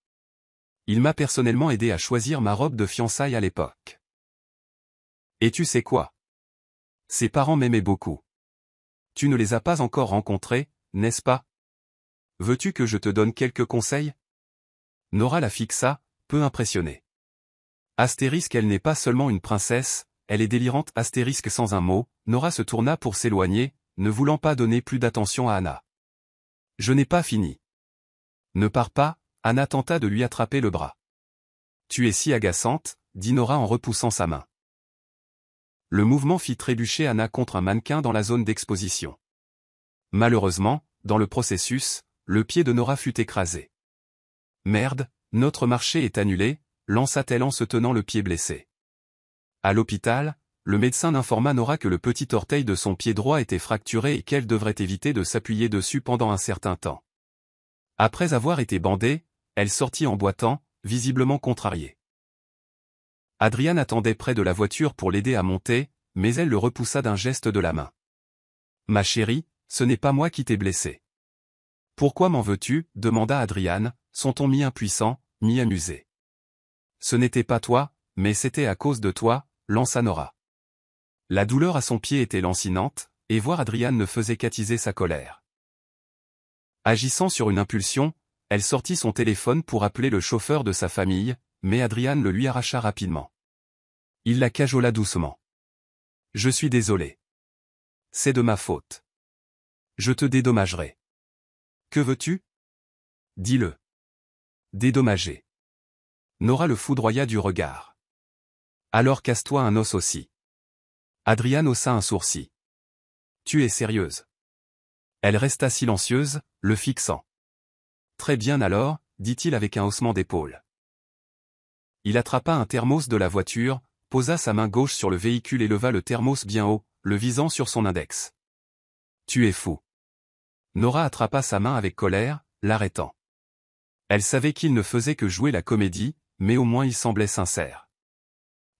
Il m'a personnellement aidé à choisir ma robe de fiançailles à l'époque. Et tu sais quoi ? Ses parents m'aimaient beaucoup. Tu ne les as pas encore rencontrés, n'est-ce pas ? Veux-tu que je te donne quelques conseils ? » Nora la fixa, peu impressionnée. Astérisque, elle n'est pas seulement une princesse, elle est délirante. Astérisque sans un mot, Nora se tourna pour s'éloigner, ne voulant pas donner plus d'attention à Anna. « Je n'ai pas fini. » « Ne pars pas », Anna tenta de lui attraper le bras. « Tu es si agaçante », dit Nora en repoussant sa main. Le mouvement fit trébucher Anna contre un mannequin dans la zone d'exposition. Malheureusement, dans le processus, le pied de Nora fut écrasé. « Merde, notre marché est annulé », lança-t-elle en se tenant le pied blessé. À l'hôpital, le médecin informa Nora que le petit orteil de son pied droit était fracturé et qu'elle devrait éviter de s'appuyer dessus pendant un certain temps. Après avoir été bandée, elle sortit en boitant, visiblement contrariée. Adriane attendait près de la voiture pour l'aider à monter, mais elle le repoussa d'un geste de la main. « Ma chérie, ce n'est pas moi qui t'ai blessé. »« Pourquoi m'en veux-tu » demanda Adriane, son ton mi-impuissant, mi-amusé. « Ce n'était pas toi, mais c'était à cause de toi » lança Nora. La douleur à son pied était lancinante, et voir Adrian ne faisait qu'attiser sa colère. Agissant sur une impulsion, elle sortit son téléphone pour appeler le chauffeur de sa famille, mais Adrian le lui arracha rapidement. Il la cajola doucement. « Je suis désolé. C'est de ma faute. Je te dédommagerai. »« Que veux-tu ? » ?»« Dis-le. » »« Dédommager. » Nora le foudroya du regard. « Alors casse-toi un os aussi. » Adrian haussa un sourcil. « Tu es sérieuse ? » Elle resta silencieuse, le fixant. « Très bien alors, » dit-il avec un haussement d'épaule. Il attrapa un thermos de la voiture, posa sa main gauche sur le véhicule et leva le thermos bien haut, le visant sur son index. « Tu es fou. » Nora attrapa sa main avec colère, l'arrêtant. Elle savait qu'il ne faisait que jouer la comédie, mais au moins il semblait sincère.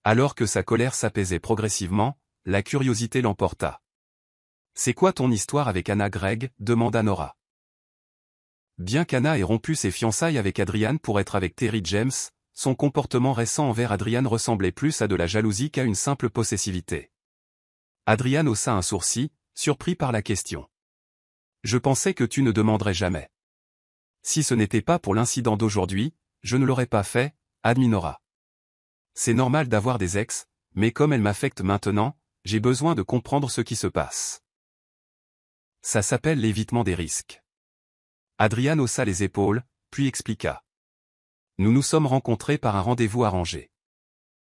Alors que sa colère s'apaisait progressivement, la curiosité l'emporta. « C'est quoi ton histoire avec Anna Gregg ?» demanda Nora. Bien qu'Anna ait rompu ses fiançailles avec Adrian pour être avec Terry James, son comportement récent envers Adrian ressemblait plus à de la jalousie qu'à une simple possessivité. Adrian haussa un sourcil, surpris par la question. « Je pensais que tu ne demanderais jamais. » « Si ce n'était pas pour l'incident d'aujourd'hui, je ne l'aurais pas fait, » admit Nora. « C'est normal d'avoir des ex, mais comme elle m'affecte maintenant, j'ai besoin de comprendre ce qui se passe. » Ça s'appelle l'évitement des risques. Adrian haussa les épaules, puis expliqua. « Nous nous sommes rencontrés par un rendez-vous arrangé.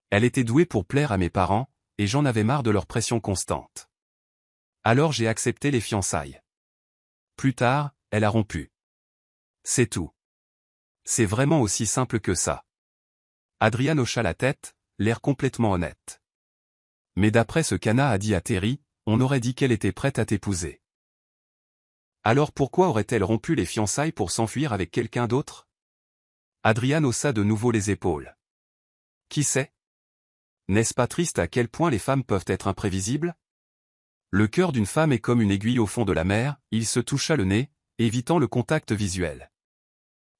Elle était douée pour plaire à mes parents, et j'en avais marre de leur pression constante. Alors j'ai accepté les fiançailles. Plus tard, elle a rompu. C'est tout. C'est vraiment aussi simple que ça. » Adrian hocha la tête, l'air complètement honnête. « Mais d'après ce qu'Anna a dit à Terry, on aurait dit qu'elle était prête à t'épouser. Alors pourquoi aurait-elle rompu les fiançailles pour s'enfuir avec quelqu'un d'autre ?» Adrian haussa de nouveau les épaules. « Qui sait ? N'est-ce pas triste à quel point les femmes peuvent être imprévisibles ? Le cœur d'une femme est comme une aiguille au fond de la mer, » il se toucha le nez, évitant le contact visuel.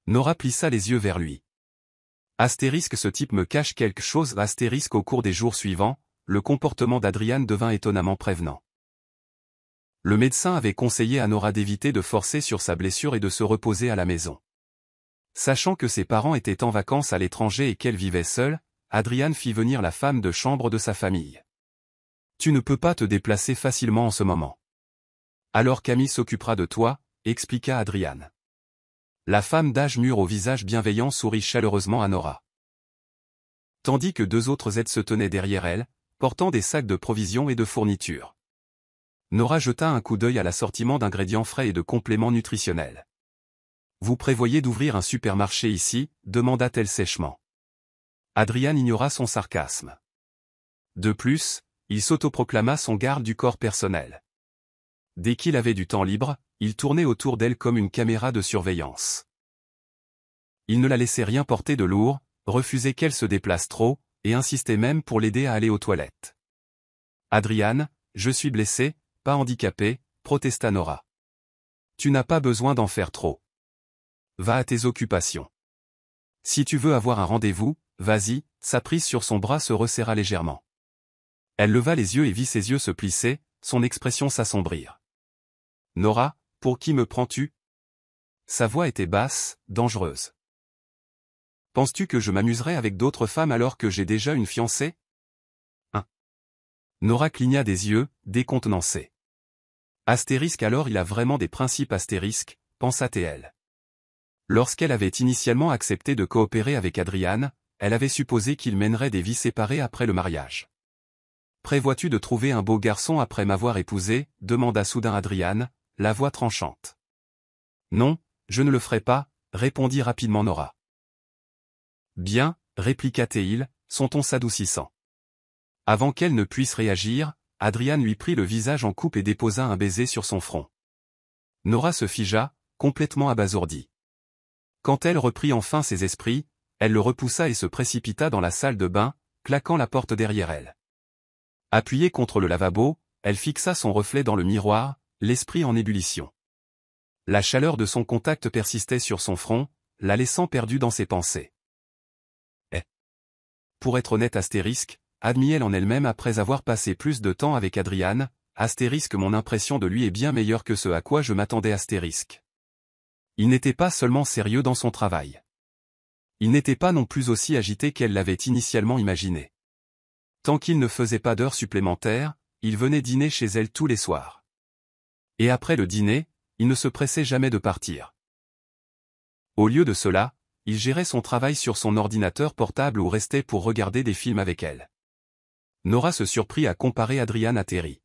Nora plissa les yeux vers lui. Astérisque ce type me cache quelque chose. Astérisque au cours des jours suivants, le comportement d'Adrian devint étonnamment prévenant. Le médecin avait conseillé à Nora d'éviter de forcer sur sa blessure et de se reposer à la maison. Sachant que ses parents étaient en vacances à l'étranger et qu'elle vivait seule, Adrian fit venir la femme de chambre de sa famille. « Tu ne peux pas te déplacer facilement en ce moment. Alors Camille s'occupera de toi, » expliqua Adrian. La femme d'âge mûr au visage bienveillant sourit chaleureusement à Nora. Tandis que deux autres aides se tenaient derrière elle, portant des sacs de provisions et de fournitures. Nora jeta un coup d'œil à l'assortiment d'ingrédients frais et de compléments nutritionnels. « Vous prévoyez d'ouvrir un supermarché ici ?» demanda-t-elle sèchement. Adrian ignora son sarcasme. De plus, il s'autoproclama son garde du corps personnel. Dès qu'il avait du temps libre, il tournait autour d'elle comme une caméra de surveillance. Il ne la laissait rien porter de lourd, refusait qu'elle se déplace trop, et insistait même pour l'aider à aller aux toilettes. « Adrian, je suis blessé, pas handicapé, » protesta Nora. « Tu n'as pas besoin d'en faire trop. Va à tes occupations. Si tu veux avoir un rendez-vous, vas-y. » Sa prise sur son bras se resserra légèrement. Elle leva les yeux et vit ses yeux se plisser, son expression s'assombrir. « Nora, pour qui me prends-tu » Sa voix était basse, dangereuse. « Penses-tu que je m'amuserai avec d'autres femmes alors que j'ai déjà une fiancée ?» Nora cligna des yeux, décontenancée. Astérisque alors il a vraiment des principes astérisques, pensa-t-elle. Lorsqu'elle avait initialement accepté de coopérer avec Adrian, elle avait supposé qu'ils mèneraient des vies séparées après le mariage. « Prévois-tu de trouver un beau garçon après m'avoir épousé » demanda soudain Adrian, la voix tranchante. « Non, je ne le ferai pas » répondit rapidement Nora. « Bien, » répliqua-t-il, son ton s'adoucissant. Avant qu'elle ne puisse réagir, Adrian lui prit le visage en coupe et déposa un baiser sur son front. Nora se figea, complètement abasourdie. Quand elle reprit enfin ses esprits, elle le repoussa et se précipita dans la salle de bain, claquant la porte derrière elle. Appuyée contre le lavabo, elle fixa son reflet dans le miroir, l'esprit en ébullition. La chaleur de son contact persistait sur son front, la laissant perdue dans ses pensées. Pour être honnête astérisque, admit-elle en elle-même après avoir passé plus de temps avec Adrian, astérisque mon impression de lui est bien meilleure que ce à quoi je m'attendais astérisque. Il n'était pas seulement sérieux dans son travail. Il n'était pas non plus aussi agité qu'elle l'avait initialement imaginé. Tant qu'il ne faisait pas d'heures supplémentaires, il venait dîner chez elle tous les soirs. Et après le dîner, il ne se pressait jamais de partir. Au lieu de cela, il gérait son travail sur son ordinateur portable ou restait pour regarder des films avec elle. Nora se surprit à comparer Adrian à Terry.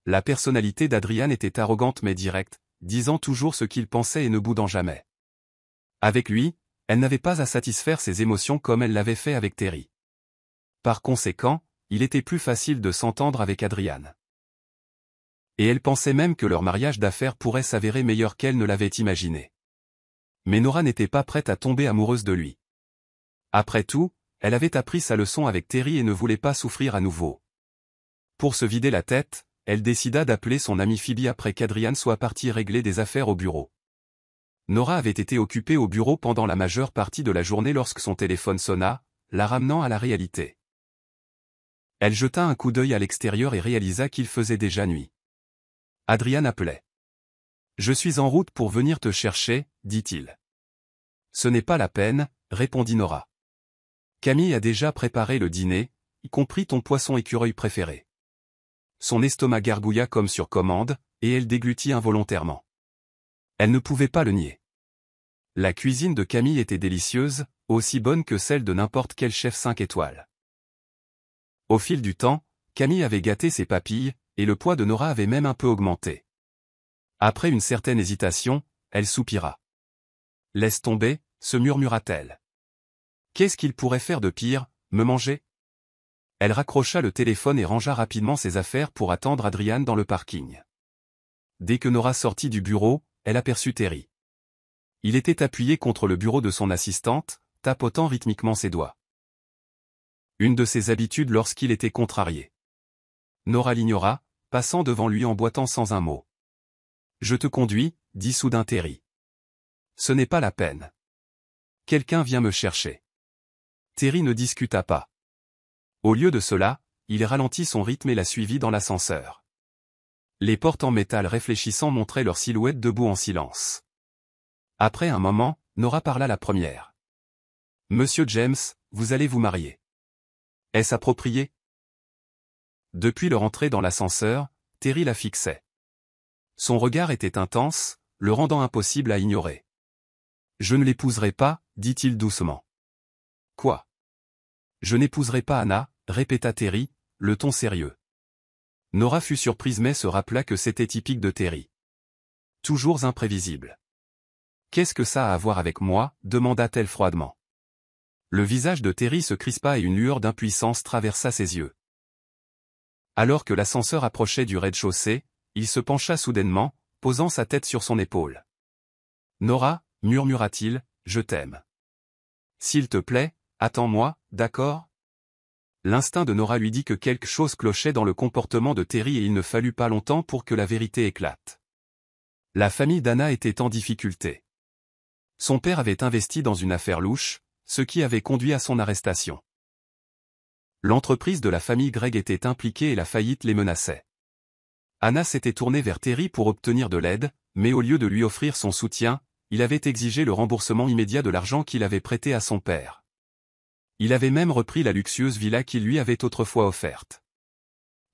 La personnalité d'Adrian était arrogante mais directe, disant toujours ce qu'il pensait et ne boudant jamais. Avec lui, elle n'avait pas à satisfaire ses émotions comme elle l'avait fait avec Terry. Par conséquent, il était plus facile de s'entendre avec Adrian. Et elle pensait même que leur mariage d'affaires pourrait s'avérer meilleur qu'elle ne l'avait imaginé. Mais Nora n'était pas prête à tomber amoureuse de lui. Après tout, elle avait appris sa leçon avec Terry et ne voulait pas souffrir à nouveau. Pour se vider la tête, elle décida d'appeler son amie Phoebe après qu'Adrian soit parti régler des affaires au bureau. Nora avait été occupée au bureau pendant la majeure partie de la journée lorsque son téléphone sonna, la ramenant à la réalité. Elle jeta un coup d'œil à l'extérieur et réalisa qu'il faisait déjà nuit. Adrian appelait. « Je suis en route pour venir te chercher, dit-il. »« Ce n'est pas la peine, » répondit Nora. « Camille a déjà préparé le dîner, y compris ton poisson écureuil préféré. » Son estomac gargouilla comme sur commande, et elle déglutit involontairement. Elle ne pouvait pas le nier. La cuisine de Camille était délicieuse, aussi bonne que celle de n'importe quel chef 5 étoiles. Au fil du temps, Camille avait gâté ses papilles, et le poids de Nora avait même un peu augmenté. Après une certaine hésitation, elle soupira. « Laisse tomber, » se murmura-t-elle. « Qu'est-ce qu'il pourrait faire de pire, me manger ?» Elle raccrocha le téléphone et rangea rapidement ses affaires pour attendre Adrian dans le parking. Dès que Nora sortit du bureau, elle aperçut Terry. Il était appuyé contre le bureau de son assistante, tapotant rythmiquement ses doigts. Une de ses habitudes lorsqu'il était contrarié. Nora l'ignora, passant devant lui en boitant sans un mot. « Je te conduis, » dit soudain Terry. « Ce n'est pas la peine. Quelqu'un vient me chercher. » Terry ne discuta pas. Au lieu de cela, il ralentit son rythme et la suivit dans l'ascenseur. Les portes en métal réfléchissant montraient leur silhouette debout en silence. Après un moment, Nora parla la première. « Monsieur James, vous allez vous marier. Est-ce approprié ?» Depuis leur entrée dans l'ascenseur, Terry la fixait. Son regard était intense, le rendant impossible à ignorer. « Je ne l'épouserai pas, » dit-il doucement. « Quoi ? Je n'épouserai pas Anna, » répéta Terry, le ton sérieux. Nora fut surprise mais se rappela que c'était typique de Terry. Toujours imprévisible. « Qu'est-ce que ça a à voir avec moi ?» demanda-t-elle froidement. Le visage de Terry se crispa et une lueur d'impuissance traversa ses yeux. Alors que l'ascenseur approchait du rez-de-chaussée, il se pencha soudainement, posant sa tête sur son épaule. « Nora, » murmura-t-il, « je t'aime. S'il te plaît, attends-moi, d'accord ?» L'instinct de Nora lui dit que quelque chose clochait dans le comportement de Terry et il ne fallut pas longtemps pour que la vérité éclate. La famille d'Anna était en difficulté. Son père avait investi dans une affaire louche, ce qui avait conduit à son arrestation. L'entreprise de la famille Gregg était impliquée et la faillite les menaçait. Anna s'était tournée vers Terry pour obtenir de l'aide, mais au lieu de lui offrir son soutien, il avait exigé le remboursement immédiat de l'argent qu'il avait prêté à son père. Il avait même repris la luxueuse villa qu'il lui avait autrefois offerte.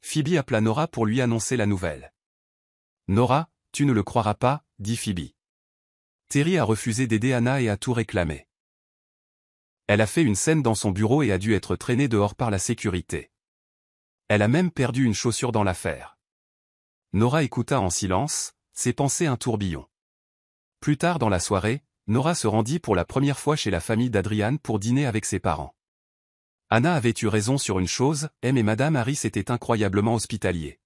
Phoebe appela Nora pour lui annoncer la nouvelle. « Nora, tu ne le croiras pas, » dit Phoebe. Terry a refusé d'aider Anna et a tout réclamé. Elle a fait une scène dans son bureau et a dû être traînée dehors par la sécurité. Elle a même perdu une chaussure dans l'affaire. Nora écouta en silence, ses pensées un tourbillon. Plus tard dans la soirée, Nora se rendit pour la première fois chez la famille d'Adrian pour dîner avec ses parents. Anna avait eu raison sur une chose, M et Madame Harris étaient incroyablement hospitaliers.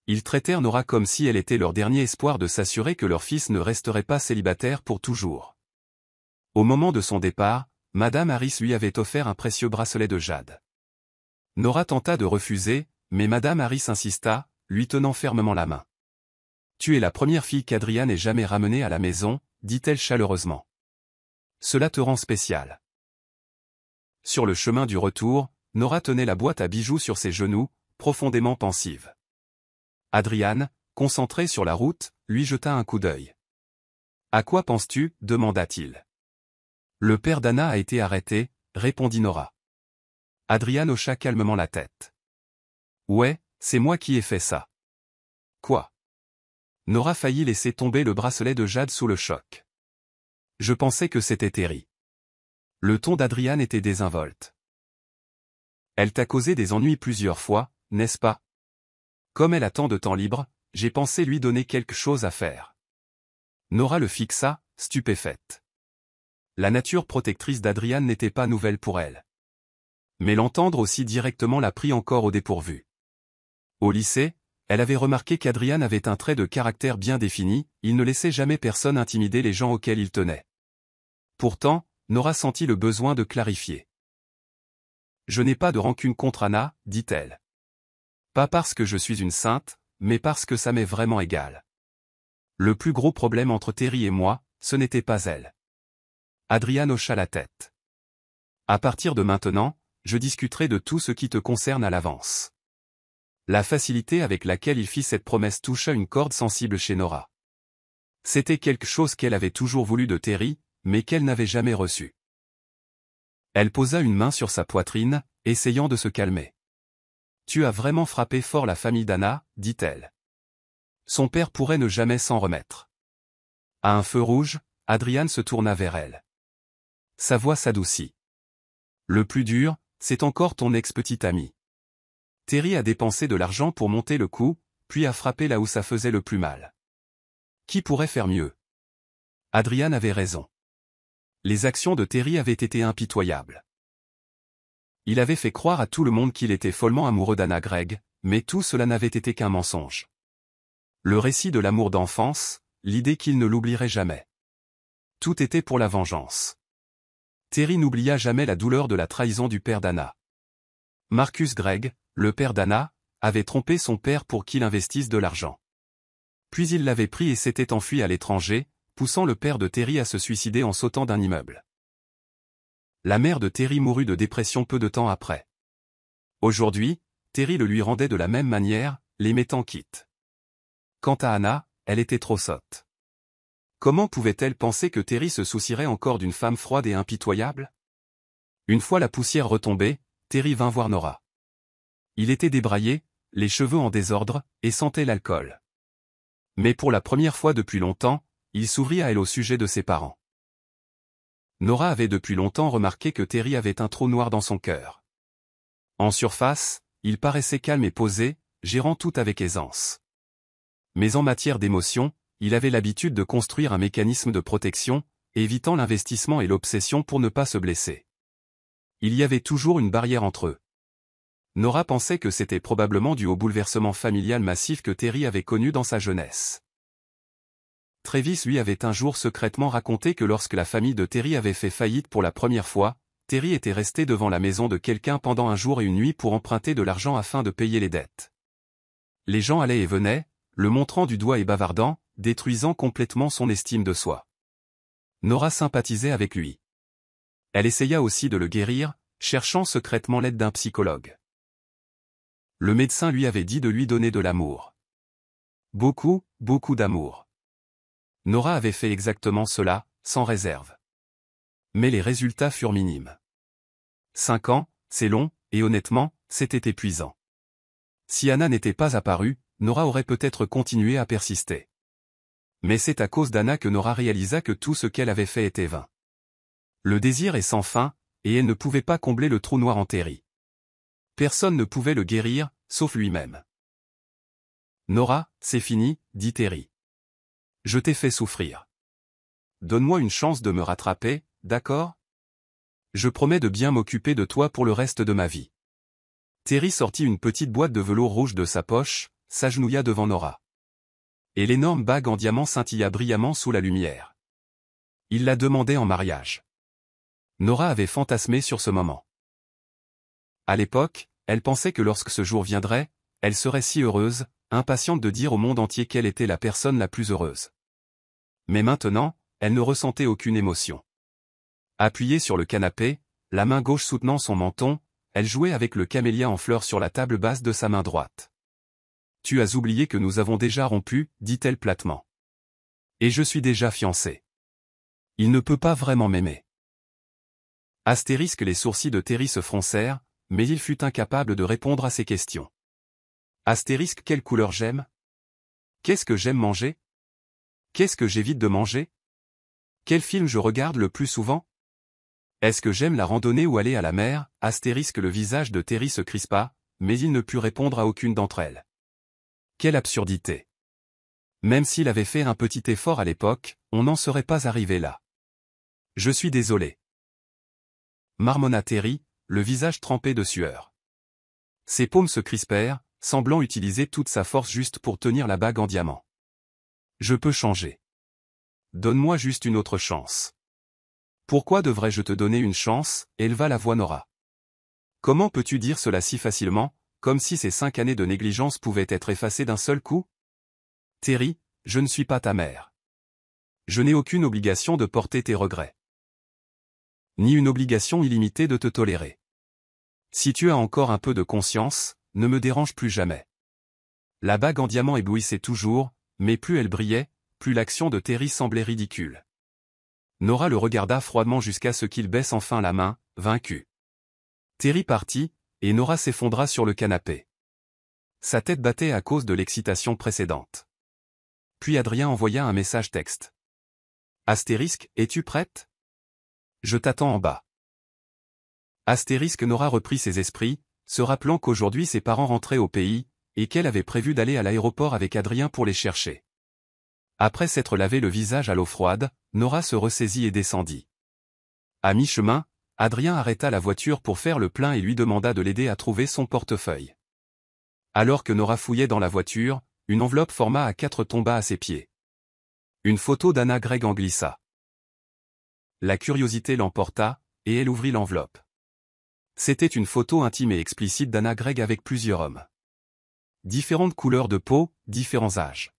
Ils traitèrent Nora comme si elle était leur dernier espoir de s'assurer que leur fils ne resterait pas célibataire pour toujours. Au moment de son départ, Madame Harris lui avait offert un précieux bracelet de jade. Nora tenta de refuser, mais Madame Harris insista, lui tenant fermement la main. « Tu es la première fille qu'Adrian ait jamais ramenée à la maison, » dit-elle chaleureusement. « Cela te rend spécial. » Sur le chemin du retour, Nora tenait la boîte à bijoux sur ses genoux, profondément pensive. Adrian, concentré sur la route, lui jeta un coup d'œil. « À quoi penses-tu » demanda-t-il. « Le père d'Anna a été arrêté » répondit Nora. Adrian hocha calmement la tête. « Ouais, c'est moi qui ai fait ça. » « Quoi ?» Nora faillit laisser tomber le bracelet de jade sous le choc. « Je pensais que c'était Terry. » Le ton d'Adrian était désinvolte. « Elle t'a causé des ennuis plusieurs fois, n'est-ce pas? Comme elle a tant de temps libre, j'ai pensé lui donner quelque chose à faire. » Nora le fixa, stupéfaite. La nature protectrice d'Adrian n'était pas nouvelle pour elle. Mais l'entendre aussi directement l'a pris encore au dépourvu. Au lycée, elle avait remarqué qu'Adrian avait un trait de caractère bien défini, il ne laissait jamais personne intimider les gens auxquels il tenait. Pourtant, Nora sentit le besoin de clarifier. « Je n'ai pas de rancune contre Anna, dit-elle. Pas parce que je suis une sainte, mais parce que ça m'est vraiment égal. Le plus gros problème entre Terry et moi, ce n'était pas elle. » Adrian hocha la tête. « À partir de maintenant, je discuterai de tout ce qui te concerne à l'avance. » La facilité avec laquelle il fit cette promesse toucha une corde sensible chez Nora. C'était quelque chose qu'elle avait toujours voulu de Terry, mais qu'elle n'avait jamais reçu. Elle posa une main sur sa poitrine, essayant de se calmer. « Tu as vraiment frappé fort la famille d'Anna, dit-elle. Son père pourrait ne jamais s'en remettre. » À un feu rouge, Adrian se tourna vers elle. Sa voix s'adoucit. « Le plus dur, c'est encore ton ex-petite amie. Terry a dépensé de l'argent pour monter le coup, puis a frappé là où ça faisait le plus mal. Qui pourrait faire mieux? » Adrian avait raison. Les actions de Terry avaient été impitoyables. Il avait fait croire à tout le monde qu'il était follement amoureux d'Anna Gregg, mais tout cela n'avait été qu'un mensonge. Le récit de l'amour d'enfance, l'idée qu'il ne l'oublierait jamais. Tout était pour la vengeance. Terry n'oublia jamais la douleur de la trahison du père d'Anna. Marcus Gregg, le père d'Anna, avait trompé son père pour qu'il investisse de l'argent. Puis il l'avait pris et s'était enfui à l'étranger, poussant le père de Terry à se suicider en sautant d'un immeuble. La mère de Terry mourut de dépression peu de temps après. Aujourd'hui, Terry le lui rendait de la même manière, les mettant quitte. Quant à Anna, elle était trop sotte. Comment pouvait-elle penser que Terry se soucierait encore d'une femme froide et impitoyable? Une fois la poussière retombée, Terry vint voir Nora. Il était débraillé, les cheveux en désordre, et sentait l'alcool. Mais pour la première fois depuis longtemps, il s'ouvrit à elle au sujet de ses parents. Nora avait depuis longtemps remarqué que Terry avait un trou noir dans son cœur. En surface, il paraissait calme et posé, gérant tout avec aisance. Mais en matière d'émotion, il avait l'habitude de construire un mécanisme de protection, évitant l'investissement et l'obsession pour ne pas se blesser. Il y avait toujours une barrière entre eux. Nora pensait que c'était probablement dû au bouleversement familial massif que Terry avait connu dans sa jeunesse. Travis lui avait un jour secrètement raconté que lorsque la famille de Terry avait fait faillite pour la première fois, Terry était resté devant la maison de quelqu'un pendant un jour et une nuit pour emprunter de l'argent afin de payer les dettes. Les gens allaient et venaient, le montrant du doigt et bavardant, détruisant complètement son estime de soi. Nora sympathisait avec lui. Elle essaya aussi de le guérir, cherchant secrètement l'aide d'un psychologue. Le médecin lui avait dit de lui donner de l'amour. Beaucoup, beaucoup d'amour. Nora avait fait exactement cela, sans réserve. Mais les résultats furent minimes. 5 ans, c'est long, et honnêtement, c'était épuisant. Si Anna n'était pas apparue, Nora aurait peut-être continué à persister. Mais c'est à cause d'Anna que Nora réalisa que tout ce qu'elle avait fait était vain. Le désir est sans fin, et elle ne pouvait pas combler le trou noir en Terry. Personne ne pouvait le guérir, sauf lui-même. « Nora, c'est fini, dit Terry. Je t'ai fait souffrir. Donne-moi une chance de me rattraper, d'accord? Je promets de bien m'occuper de toi pour le reste de ma vie. » Terry sortit une petite boîte de velours rouge de sa poche, s'agenouilla devant Nora. Et l'énorme bague en diamant scintilla brillamment sous la lumière. Il la demandait en mariage. Nora avait fantasmé sur ce moment. À l'époque, elle pensait que lorsque ce jour viendrait, elle serait si heureuse, impatiente de dire au monde entier qu'elle était la personne la plus heureuse. Mais maintenant, elle ne ressentait aucune émotion. Appuyée sur le canapé, la main gauche soutenant son menton, elle jouait avec le camélia en fleurs sur la table basse de sa main droite. « Tu as oublié que nous avons déjà rompu, dit-elle platement. Et je suis déjà fiancée. Il ne peut pas vraiment m'aimer. » Astérisque. Les sourcils de Terry se froncèrent, mais il fut incapable de répondre à ces questions. Astérisque. Quelle couleur j'aime? Qu'est-ce que j'aime manger? Qu'est-ce que j'évite de manger? Quel film je regarde le plus souvent? Est-ce que j'aime la randonnée ou aller à la mer? Astérisque. Le visage de Terry se crispa, mais il ne put répondre à aucune d'entre elles. Quelle absurdité! Même s'il avait fait un petit effort à l'époque, on n'en serait pas arrivé là. Je suis désolé. Marmonna Terry, le visage trempé de sueur. Ses paumes se crispèrent, semblant utiliser toute sa force juste pour tenir la bague en diamant. Je peux changer. Donne-moi juste une autre chance. Pourquoi devrais-je te donner une chance? Éleva la voix Nora. Comment peux-tu dire cela si facilement, comme si ces 5 années de négligence pouvaient être effacées d'un seul coup? Terry, je ne suis pas ta mère. Je n'ai aucune obligation de porter tes regrets. Ni une obligation illimitée de te tolérer. Si tu as encore un peu de conscience, ne me dérange plus jamais. La bague en diamant éblouissait toujours, mais plus elle brillait, plus l'action de Terry semblait ridicule. Nora le regarda froidement jusqu'à ce qu'il baisse enfin la main, vaincu. Terry partit, et Nora s'effondra sur le canapé. Sa tête battait à cause de l'excitation précédente. Puis Adrien envoya un message texte. Astérisque, es-tu prête? Je t'attends en bas. Astérisque. Nora reprit ses esprits, se rappelant qu'aujourd'hui ses parents rentraient au pays, et qu'elle avait prévu d'aller à l'aéroport avec Adrien pour les chercher. Après s'être lavé le visage à l'eau froide, Nora se ressaisit et descendit. À mi-chemin, Adrien arrêta la voiture pour faire le plein et lui demanda de l'aider à trouver son portefeuille. Alors que Nora fouillait dans la voiture, une enveloppe format A4 tomba à ses pieds. Une photo d'Anna Gregg en glissa. La curiosité l'emporta, et elle ouvrit l'enveloppe. C'était une photo intime et explicite d'Anna Gregg avec plusieurs hommes. Différentes couleurs de peau, différents âges.